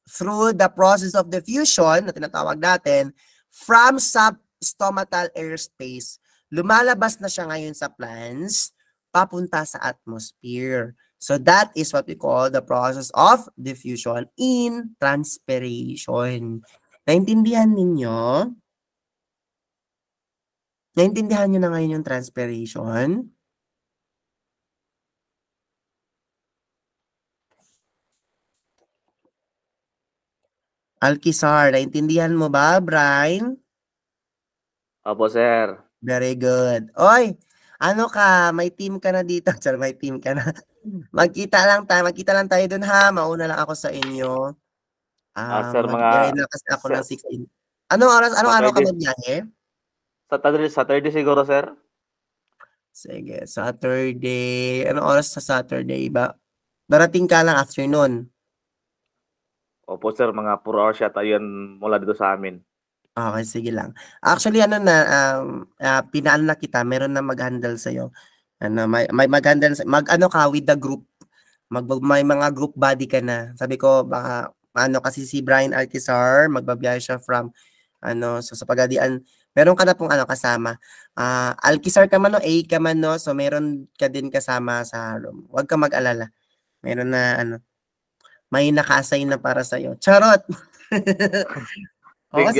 through the process of diffusion na tinatawag natin, from substomatal airspace, lumalabas na siya ngayon sa plants, papunta sa atmosphere. So that is what we call the process of diffusion in transpiration. Naintindihan ninyo? Naintindihan nyo na ngayon yung transpiration? Alkisar, naintindihan mo ba, Brian? Opo, sir. Very good. Oy, ano ka? May team ka na dito. Sir, may team ka na. Magkita lang tayo dun, ha. Mauna lang ako sa inyo. Sir, magbiyahe na kasi ako ng 16. Anong araw ka magbiyahe? Saturday siguro, sir. Sige, Saturday. Anong oras sa Saturday ba? Darating ka lang afternoon. Opo, sir. Mga 4 hours yata yun mula dito sa amin. Okay, sige lang. Actually, pinaan na kita. Meron na mag-handle sa'yo. May mag-handle, mag-ano ka with the group. May mga group body ka na. Sabi ko, baka, kasi si Brian Alkisar, magbabiyahe siya from, so sa Pagadian, meron ka na pong kasama. Alkisar ka man, no? A ka man, no? So, meron ka din kasama sa room. Huwag ka mag-alala. Meron na, may naka-assign na para sa'yo. Charot! Oo,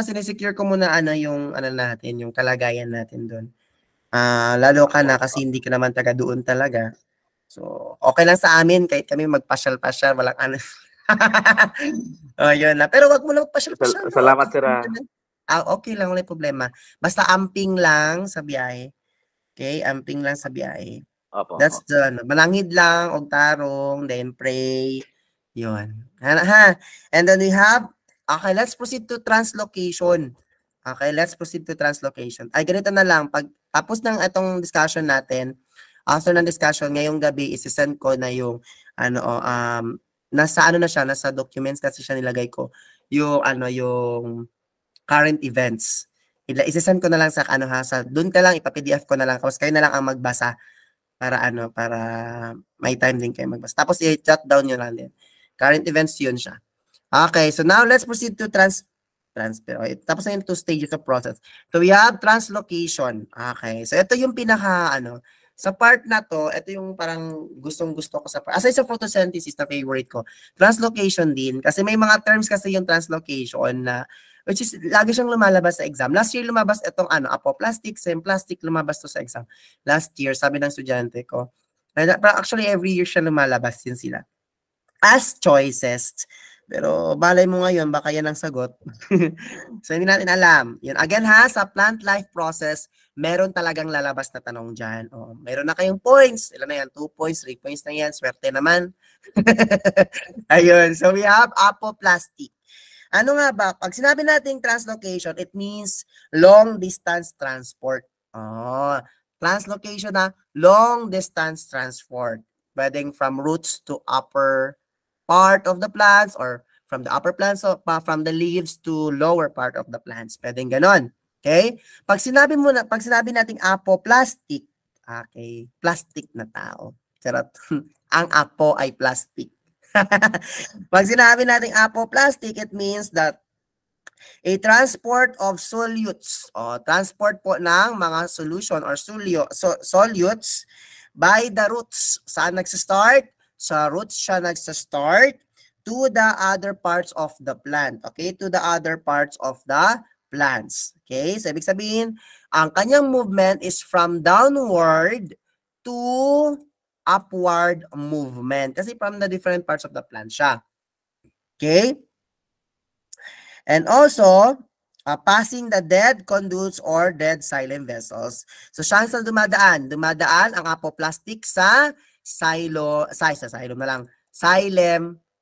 sinesecure ko muna yung natin, yung kalagayan natin doon. Lalo ka na kasi hindi ka naman taga doon talaga. So, okay lang sa amin kahit kami magpasyal-pasyal, walang yun na. Pero wag mo lang magpasyal-pasyal. Salamat, sir. Okay lang, wala problema. Basta amping lang sa biyahe. Okay, amping lang sa biyahe. Opo. That's the manangid lang, og tarong, then pray. Yun. Ha? And then we have, okay, let's proceed to translocation. Okay, let's proceed to translocation. Ay, ganito na lang. Pag tapos ng itong discussion natin, after ng discussion, ngayong gabi, isi-send ko na yung, nasa nasa documents kasi siya nilagay ko, yung, yung current events. Isi-send ko na lang sa, doon ka lang, ipa-PDF ko na lang, tapos kayo na lang ang magbasa para, para may time din kayo magbasa. Tapos, i-jot down nyo lang din. Current events, yun siya. Okay, so now let's proceed to transfer. Okay, tapos na yung 2 stages of process. So we have translocation. Okay, so ito yung pinaka Sa part na to, ito yung parang gustong-gusto ko sa part. Aside sa photosynthesis na favorite ko, translocation din. Kasi may mga terms kasi yung translocation na, which is, lagi siyang lumalabas sa exam. Last year lumabas itong apoplastic, symplastic, lumabas to sa exam. Last year, sabi ng estudyante ko. Actually, every year siya lumalabas din sila. As choices. Pero balay mo ngayon, baka yan ang sagot. So, hindi natin alam. Yun. Again ha, sa plant life process, meron talagang lalabas na tanong dyan. O, meron na kayong points. Ilan na yan? 2 points, 3 points na yan. Swerte naman. Ayun. So, we have apoplastic. Ano nga ba? Pag sinabi natin translocation, it means long distance transport. Oh, translocation na long distance transport. Pwedeng from roots to upper part of the plants or from the upper plants of, from the leaves to lower part of the plants. Pwedeng ganon. Okay? Pag sinabi nating apoplastic, okay, plastic na tao. Charot. Ang apo ay plastic. Pag sinabi nating apoplastic, it means that a transport of solutes, o transport po ng mga solution or solutes by the roots. Saan nagsa-start? Sa roots siya nagsa-start to the other parts of the plant. Okay? To the other parts of the plants. Okay? So, ibig sabihin, ang kanyang movement is from downward to upward movement. Kasi from the different parts of the plant siya. Okay? And also, passing the dead conduits or dead xylem vessels. So, saan sa dumadaan? Dumadaan ang apoplastic sa xylem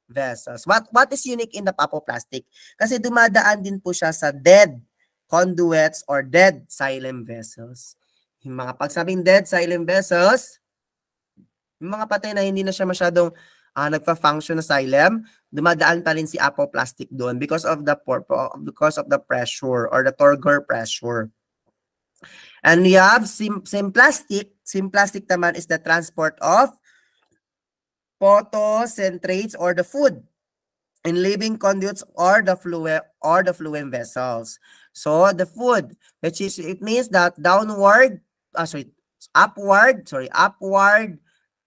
vessels. What is unique in the apoplastic? Kasi dumadaan din po siya sa dead conduits or dead xylem vessels. Yung mga pagsabing dead xylem vessels, yung mga patay na hindi na siya masyadong nagpa-function na xylem, dumadaan pa rin si apoplastic doon because of the pressure or the turgor pressure. And we have symplastic. Symplastic naman is the transport of photocentrates or the food in living conduits or the fluid vessels. So the food, which is, it means that upward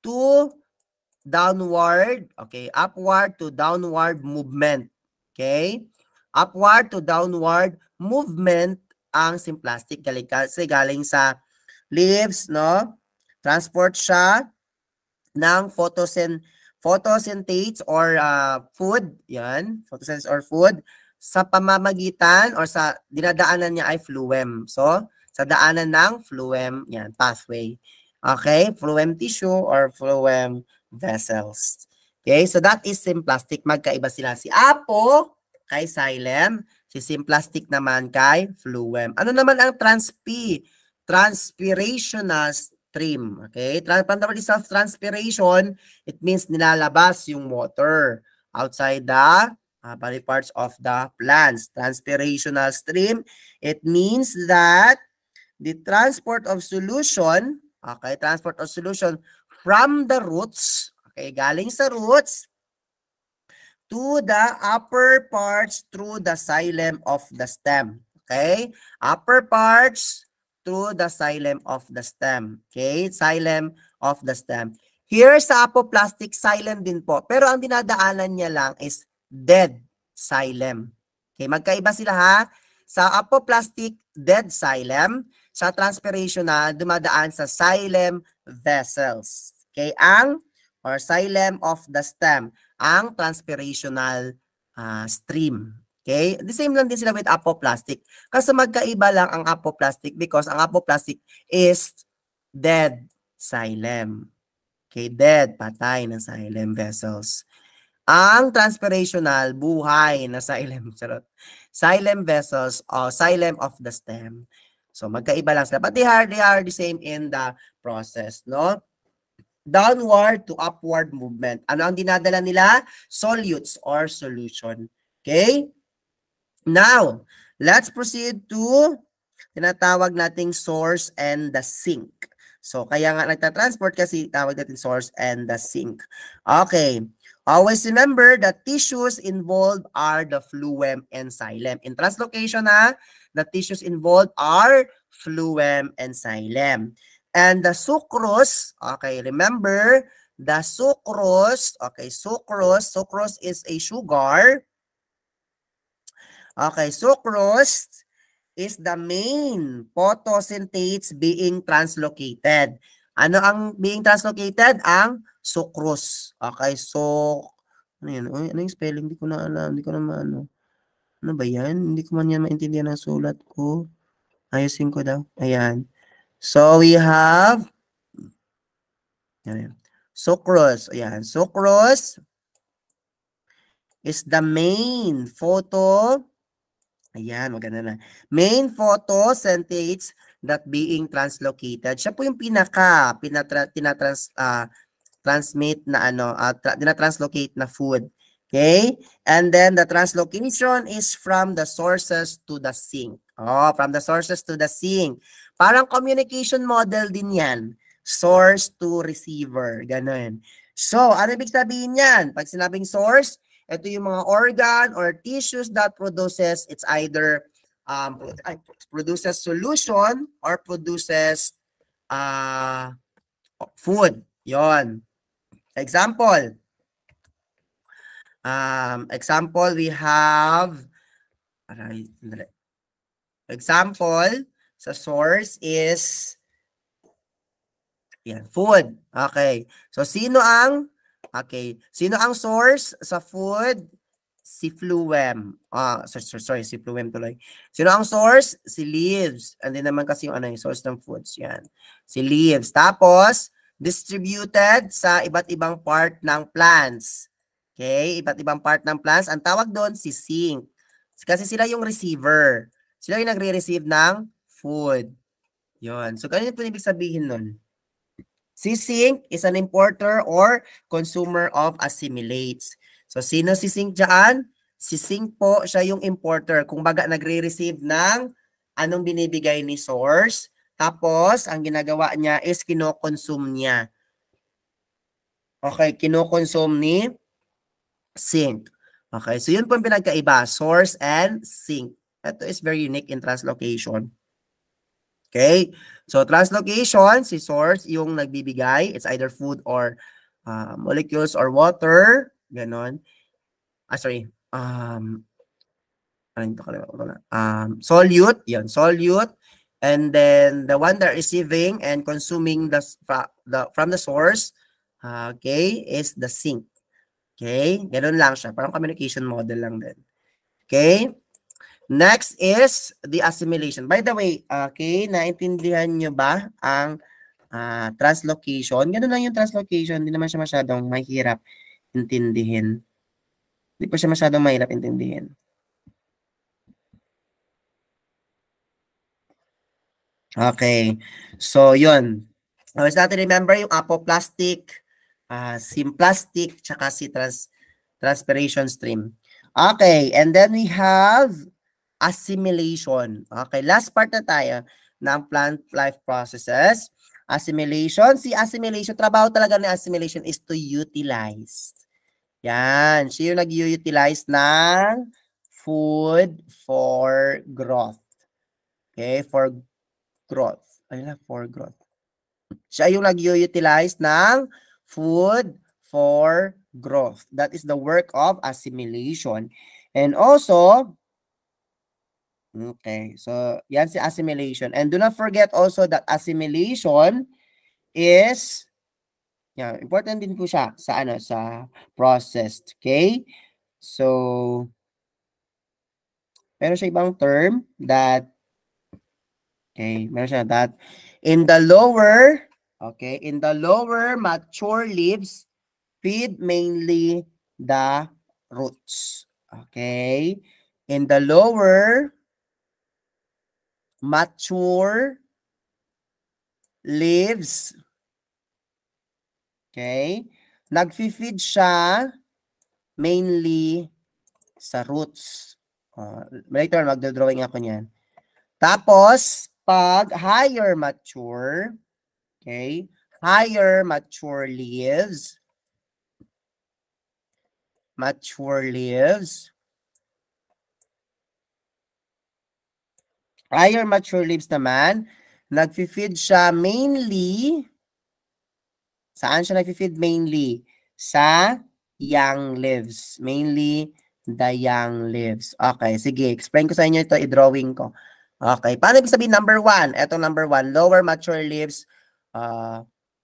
to downward, okay, upward to downward movement. Okay? Upward to downward movement ang symplastic kasi galing sa leaves, no? Transport siya ng photosynthesis or food, yan, photosynthesis or food, sa pamamagitan or sa dinadaanan niya ay phloem. So, sa daanan ng phloem, yan, pathway. Okay? Phloem tissue or phloem vessels. Okay? So, that is symplastic. Magkaiba sila. Si apo kay xylem, si symplastic naman kay phloem. Ano naman ang transpirational stream? Okay? From the word itself, transpiration, it means nilalabas yung water outside the body parts of the plants. Transpirational stream, it means that the transport of solution, okay, transport of solution from the roots, okay, galing sa roots, to the upper parts through the xylem of the stem. Okay? Upper parts through the xylem of the stem. Okay? Xylem of the stem. Here sa apoplastic, xylem din po. Pero ang dinadaanan niya lang is dead xylem. Okay? Magkaiba sila ha. Sa apoplastic, dead xylem. Sa transpirational, dumadaan sa xylem vessels. Okay? Or xylem of the stem. Ang transpirational stream. Okay? The same lang din sila with apoplastic. Kasi magkaiba lang ang apoplastic because ang apoplastic is dead xylem. Okay? Dead, patay na xylem vessels. Ang transpirational, buhay na xylem. Xylem vessels o xylem of the stem. So magkaiba lang sila. But they are the same in the process. No? Downward to upward movement. Ano ang dinadala nila? Solutes or solution. Okay? Now, let's proceed to tinatawag nating source and the sink. So, kaya nga nagtatransport kasi tawag natin source and the sink. Okay. Always remember the tissues involved are the phloem and xylem. In translocation, the tissues involved are phloem and xylem. And the sucrose, okay, remember, the sucrose, okay, sucrose is a sugar. Okay, sucrose is the main photosynthetases being translocated. Ano ang being translocated? Ang sucrose. Okay, so, ano yun? Uy, ano yung spelling? Hindi ko na alam. Hindi ko na maano. Ano ba yan? Hindi ko man yan maintindihan ng sulat ko. Ayusin ko daw. Ayan. So, we have sucrose. Ayan. Sucrose is the main ayan, maganda na. Main photosynthetases that being translocated. Siya po yung transmit na translocate na food. Okay? And then the translocation is from the sources to the sink. Oh, from the sources to the sink. Parang communication model din yan. Source to receiver. Ganun. So, ano ibig sabihin yan? Pag sinabing source, ito yung mga organ or tissues that produces, it's either produces solution or produces food. Yon. Example, we have, example, sa source is, yan, food. Okay. So, sino ang source sa food? Si phloem. Sorry, si phloem tuloy. Sino ang source? Si leaves. And then naman kasi yung source ng foods. Yan. Si leaves. Tapos, distributed sa iba't ibang part ng plants. Okay? Iba't ibang part ng plants. Ang tawag doon, si sink. Kasi sila yung receiver. Sila yung nagre-receive ng food. Yun. So, ganun po ibig sabihin nun. Si sink is an importer or consumer of assimilates. So, sino si sink dyan? Si sink po, siya yung importer. Kung baga, nagre-receive ng anong binibigay ni source. Tapos, ang ginagawa niya is kinokonsume niya. Okay, kinokonsume ni sink. Okay, so yun po yung pinagkaiba, source and sink. Ito is very unique in translocation. Okay, so translocation, si source yung nagbibigay. It's either food or molecules or water. Ganon. Solute. Yan, solute. And then the one that receiving and consuming from the source, okay, is the sink. Okay, ganon lang siya. Parang communication model lang din. Okay. Next is the assimilation. By the way, okay, naintindihan nyo ba ang translocation? Ganun lang yung translocation. Hindi naman siya masyadong mahirap intindihin. Hindi pa siya masyadong mahirap intindihin. Okay. So, yun. Always natin remember yung apoplastic, symplastic, tsaka si transpiration stream. Okay. And then we have assimilation. Okay, last part na tayo ng plant life processes. Assimilation. Si assimilation, trabaho talaga ng assimilation is to utilize. Yan. Siya yung nag-utilize ng food for growth. Okay, for growth. For growth. Siya yung nag-utilize ng food for growth. That is the work of assimilation. And also, okay, so yan si assimilation. And do not forget also that assimilation is, yeah, important din po siya sa sa processed. Okay? So, meron siya ibang term that, okay, meron siya that in the lower mature leaves feed mainly the roots. Okay? In the lower mature leaves, okay, nag-feed siya mainly sa roots. Later, magdodrawing ako niyan. Tapos, pag higher mature, okay, higher mature leaves naman, Nag-feed siya mainly, saan siya nag-feed mainly? Sa young leaves. Mainly, the young leaves. Okay, sige. Explain ko sa inyo ito. I-drawing ko. Okay. Paano ibig sabihin number 1? Ito number 1. Lower mature leaves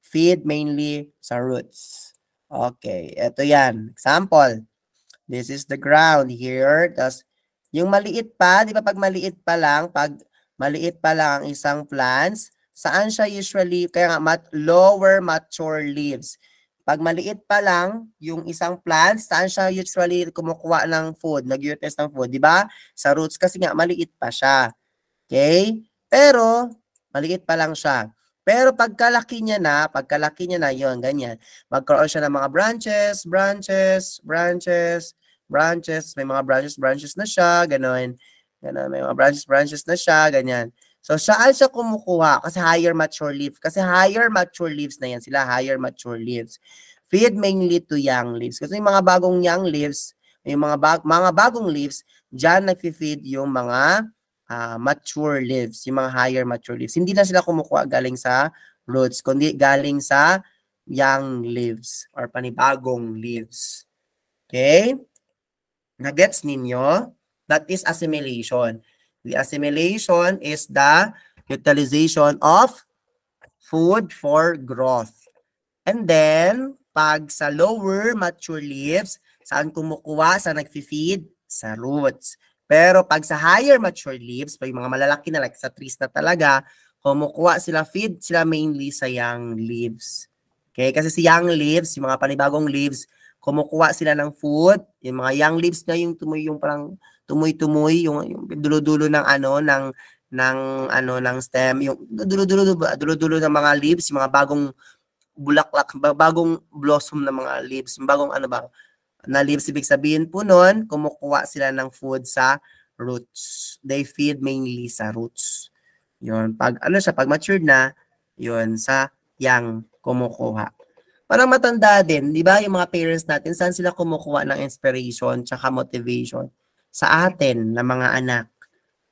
feed mainly sa roots. Okay. Ito yan. Example. This is the ground here. Tapos, yung maliit pa, di ba pag maliit pa lang ang isang plants, saan siya usually, kaya nga lower mature leaves. Pag maliit pa lang yung isang plant, saan siya usually kumukuha ng food, nag-utilize ng food, di ba? Sa roots kasi nga maliit pa siya. Okay? Pero maliit pa lang siya. Pero pagkalaki niya na, yon ganyan. Magkaroon siya ng mga branches, may mga branches na siya, gano'n. Gano'n, may mga branches na siya, ganyan. So, saan siya kumukuha? Kasi higher mature leaves. Kasi higher mature leaves na yan sila, higher mature leaves. Feed mainly to young leaves. Kasi yung mga bagong young leaves, yung mga bagong leaves, dyan nag-feed yung mga mature leaves, yung mga higher mature leaves. Hindi na sila kumukuha galing sa roots, kundi galing sa young leaves or panibagong leaves. Okay? Nagets ninyo? That is assimilation. The assimilation is the utilization of food for growth. And then, pag sa lower mature leaves, saan kumukuha? Saan nag-feed? Sa roots. Pero pag sa higher mature leaves, pag yung mga malalaki na like sa trees na talaga, kumukuha sila, feed sila mainly sa young leaves. Okay? Kasi si young leaves, yung mga panibagong leaves, kumukuha sila ng food. Yung mga young leaves na yung parang tumoy-tumoy, yung dulo-dulo ng ng stem, yung dulo-dulo ng mga leaves, yung mga bagong bulaklak, bagong blossom ng mga leaves, bagong na leaves, ibig sabihin po nun, kumukuha sila ng food sa roots. They feed mainly sa roots. Yun, pag matured na, yun, sa young kumukuha. Parang matanda din, di ba, yung mga parents natin, saan sila kumukuha ng inspiration tsaka motivation? Sa atin, na mga anak.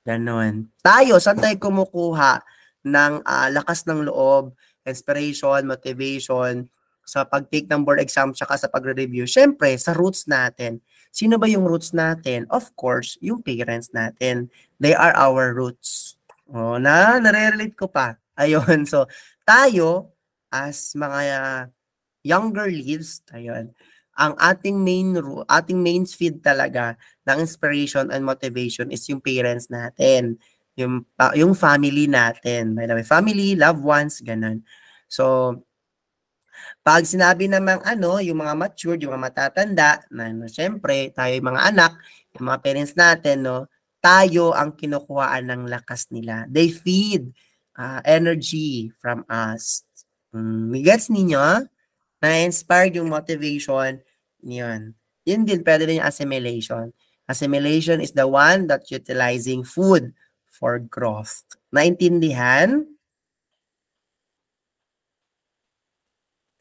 Ganon. Tayo, saan tayo kumukuha ng lakas ng loob, inspiration, motivation, sa pag-take ng board exam tsaka sa pagre-review? Syempre, sa roots natin. Sino ba yung roots natin? Of course, yung parents natin. They are our roots. Oh, nare-relate ko pa. Ayun, so, tayo, as mga younger leaves, ayun, ang ating main feed talaga ng inspiration and motivation is yung parents natin, yung family natin. By the way, family, loved ones, ganun. So, pag sinabi namang yung mga matured, yung mga matatanda, syempre, tayo yung mga anak, yung mga parents natin, tayo ang kinukuhaan ng lakas nila. They feed energy from us. Gets ninyo? Na-inspired yung motivation, yun. Yun din, pwede din yung assimilation. Assimilation is the one that utilizing food for growth. Naintindihan?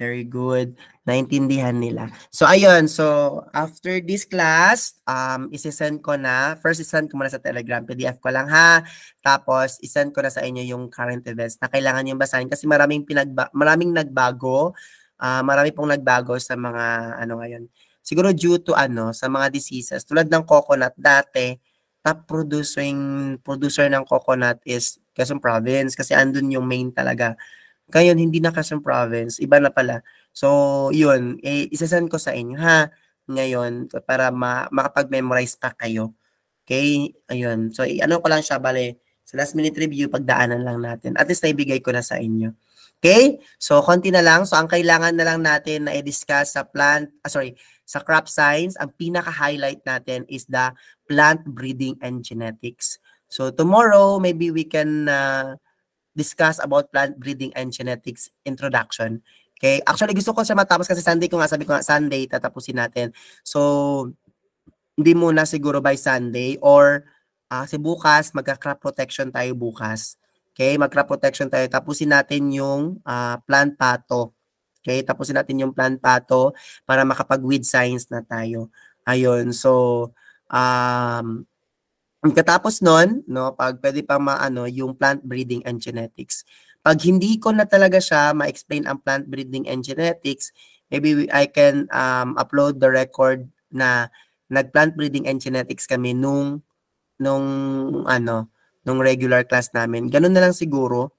Very good. Naintindihan nila. So, ayun. So, after this class, isisend ko na. First, isend ko muna sa Telegram. PDF ko lang ha. Tapos, isend ko na sa inyo yung current events na kailangan yung basahin kasi maraming nagbago. Marami pong nagbago sa mga ngayon. Siguro due to sa mga diseases. Tulad ng coconut dati, top producer ng coconut is Quezon Province kasi andun yung main talaga. Ngayon, hindi na Quezon Province, iba na pala. So, yun, isasend ko sa inyo ha, ngayon, para makapag-memorize pa kayo. Okay? Ayun. So, ko lang siya, bale, sa last minute review, pagdaanan lang natin. At least, naibigay ko na sa inyo. Okay? So, konti na lang. So, ang kailangan na lang natin na i-discuss sa sa crop science, ang pinaka-highlight natin is the plant breeding and genetics. So, tomorrow, maybe we can discuss about plant breeding and genetics introduction. Okay? Actually, gusto ko siya matapos kasi Sunday sabi ko nga, Sunday, tatapusin natin. So, hindi muna siguro by Sunday or kasi bukas, magka-crop protection tayo bukas. Okay? Mag-crop protection tayo. Tapusin natin yung plant patho. Okay? Tapusin natin yung plant patho para makapag-weed science na tayo. Ayun. So, Pagkatapos nun, no, pag pwede pa maano yung plant breeding and genetics. Pag hindi ko na talaga siya ma-explain ang plant breeding and genetics, maybe I can upload the record na nag-plant breeding and genetics kami nung regular class namin. Ganun na lang siguro.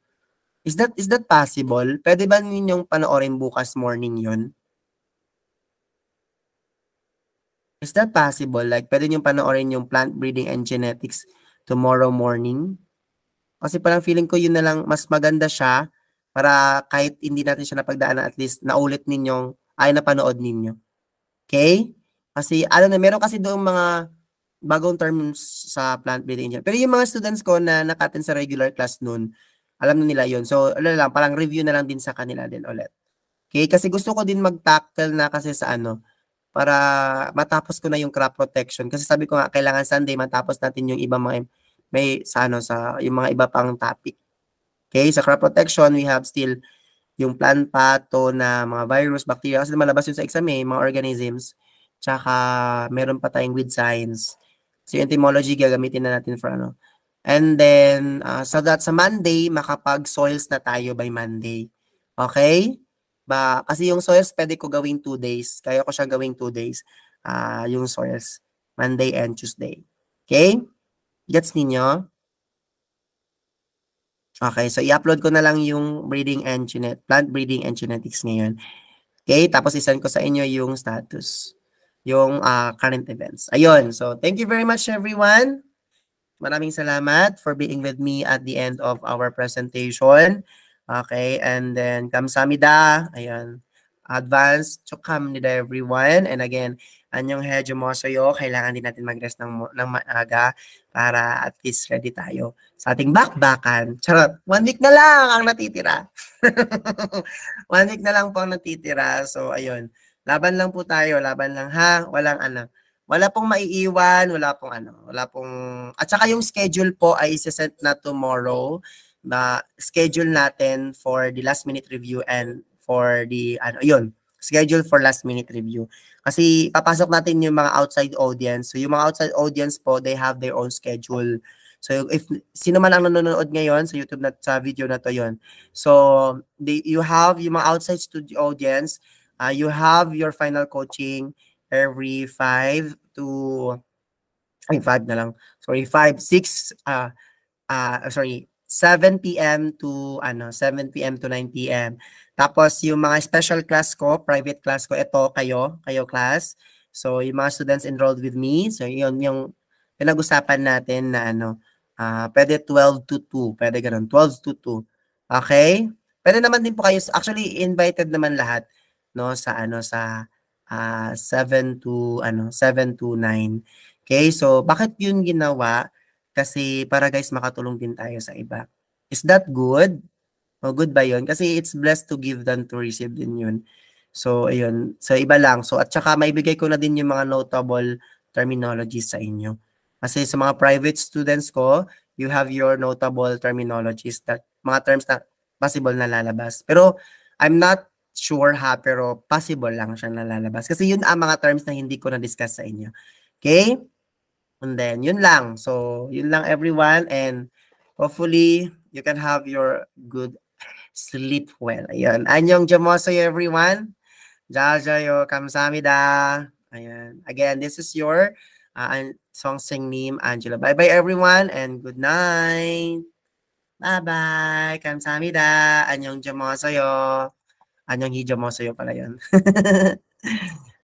Is that possible? Pwede ba ninyong panoorin bukas morning yun? Is that possible? Like, pwede nyo panoorin yung plant breeding and genetics tomorrow morning? Kasi parang feeling ko yun na lang, mas maganda siya para kahit hindi natin siya napagdaanan, at least naulit ninyong, ay napanood ninyo. Okay? Kasi, meron kasi doon mga bagong terms sa plant breeding. Pero yung mga students ko na nakaten sa regular class noon, alam na nila yun. So, lang, parang review na lang din sa kanila din ulit. Okay? Kasi gusto ko din mag-tackle na kasi sa para matapos ko na yung crop protection. Kasi sabi ko nga, kailangan Sunday matapos natin yung iba mga sa yung mga iba pang topic. Okay, sa crop protection, we have still yung plant patho na mga virus, bacteria, kasi malabas yun sa exam mga organisms. Tsaka meron pa tayong with science. So yung entomology gagamitin na natin for And then, so that sa Monday, makapag-soils na tayo by Monday. Okay? Kasi yung soils, pwede ko gawing 2 days. Kaya ko siya gawing 2 days. Yung soils. Monday and Tuesday. Okay? Gets ninyo? Okay, so i-upload ko na lang yung plant breeding and genetics ngayon. Okay, tapos isend ko sa inyo yung status, yung current events. Ayun, so thank you very much everyone. Maraming salamat for being with me at the end of our presentation. Okay, and then kamsahamnida. Ayan. Advance chukhamnida everyone. And again, anyong hedyo mo sa'yo, kailangan din natin mag-rest ng maaga para at least ready tayo sa ating bakbakan. Charot, 1 week na lang ang natitira. 1 week na lang po ang natitira. So, ayun. Laban lang po tayo, laban lang ha. Wala pong maiiwan, wala pong, at saka yung schedule po ay isa-set na tomorrow, na schedule natin for the last minute review and for the, schedule for last minute review. Kasi papasok natin yung mga outside audience. So yung mga outside audience po, they have their own schedule. So if sino man ang nanonood ngayon sa YouTube na sa video na to yon. So you have yung mga outside studio audience, you have your final coaching every 5 to 5 na lang. Sorry, 7 p.m. to 7 p.m. to 9 p.m. Tapos yung mga special class ko, private class ko, ito kayo class. So yung mga students enrolled with me, so yun yung pinag-usapan natin na pwede 12 to 2, pwede ganun, 12 to 2. Okay? Pwede naman din po kayo, actually invited naman lahat no sa 7 to 9. Okay? So bakit yun ginawa? Kasi para guys makatulong din tayo sa iba. Is that good? O good ba yun? Kasi it's blessed to give than to receive din yun. So ayun, sa iba lang. So at saka maibigay ko na din yung mga notable terminologies sa inyo. Kasi sa mga private students ko, you have your notable terminologies, that mga terms na possible na lalabas. Pero I'm not sure pero possible lang siya nalalabas. Kasi yun ang mga terms na hindi ko na-discuss sa inyo. Okay? And then, yun lang. So, yun lang everyone. And hopefully, you can have your good sleep well. Ayun. Anyong jamosoyo everyone. Jajayo kamsamida. Ayan. Again, this is your song sing name, Angela. Bye-bye everyone and good night. Bye-bye. Kamsamida. Anyong jamosoyo. Anyong hijamosoyo pala yun.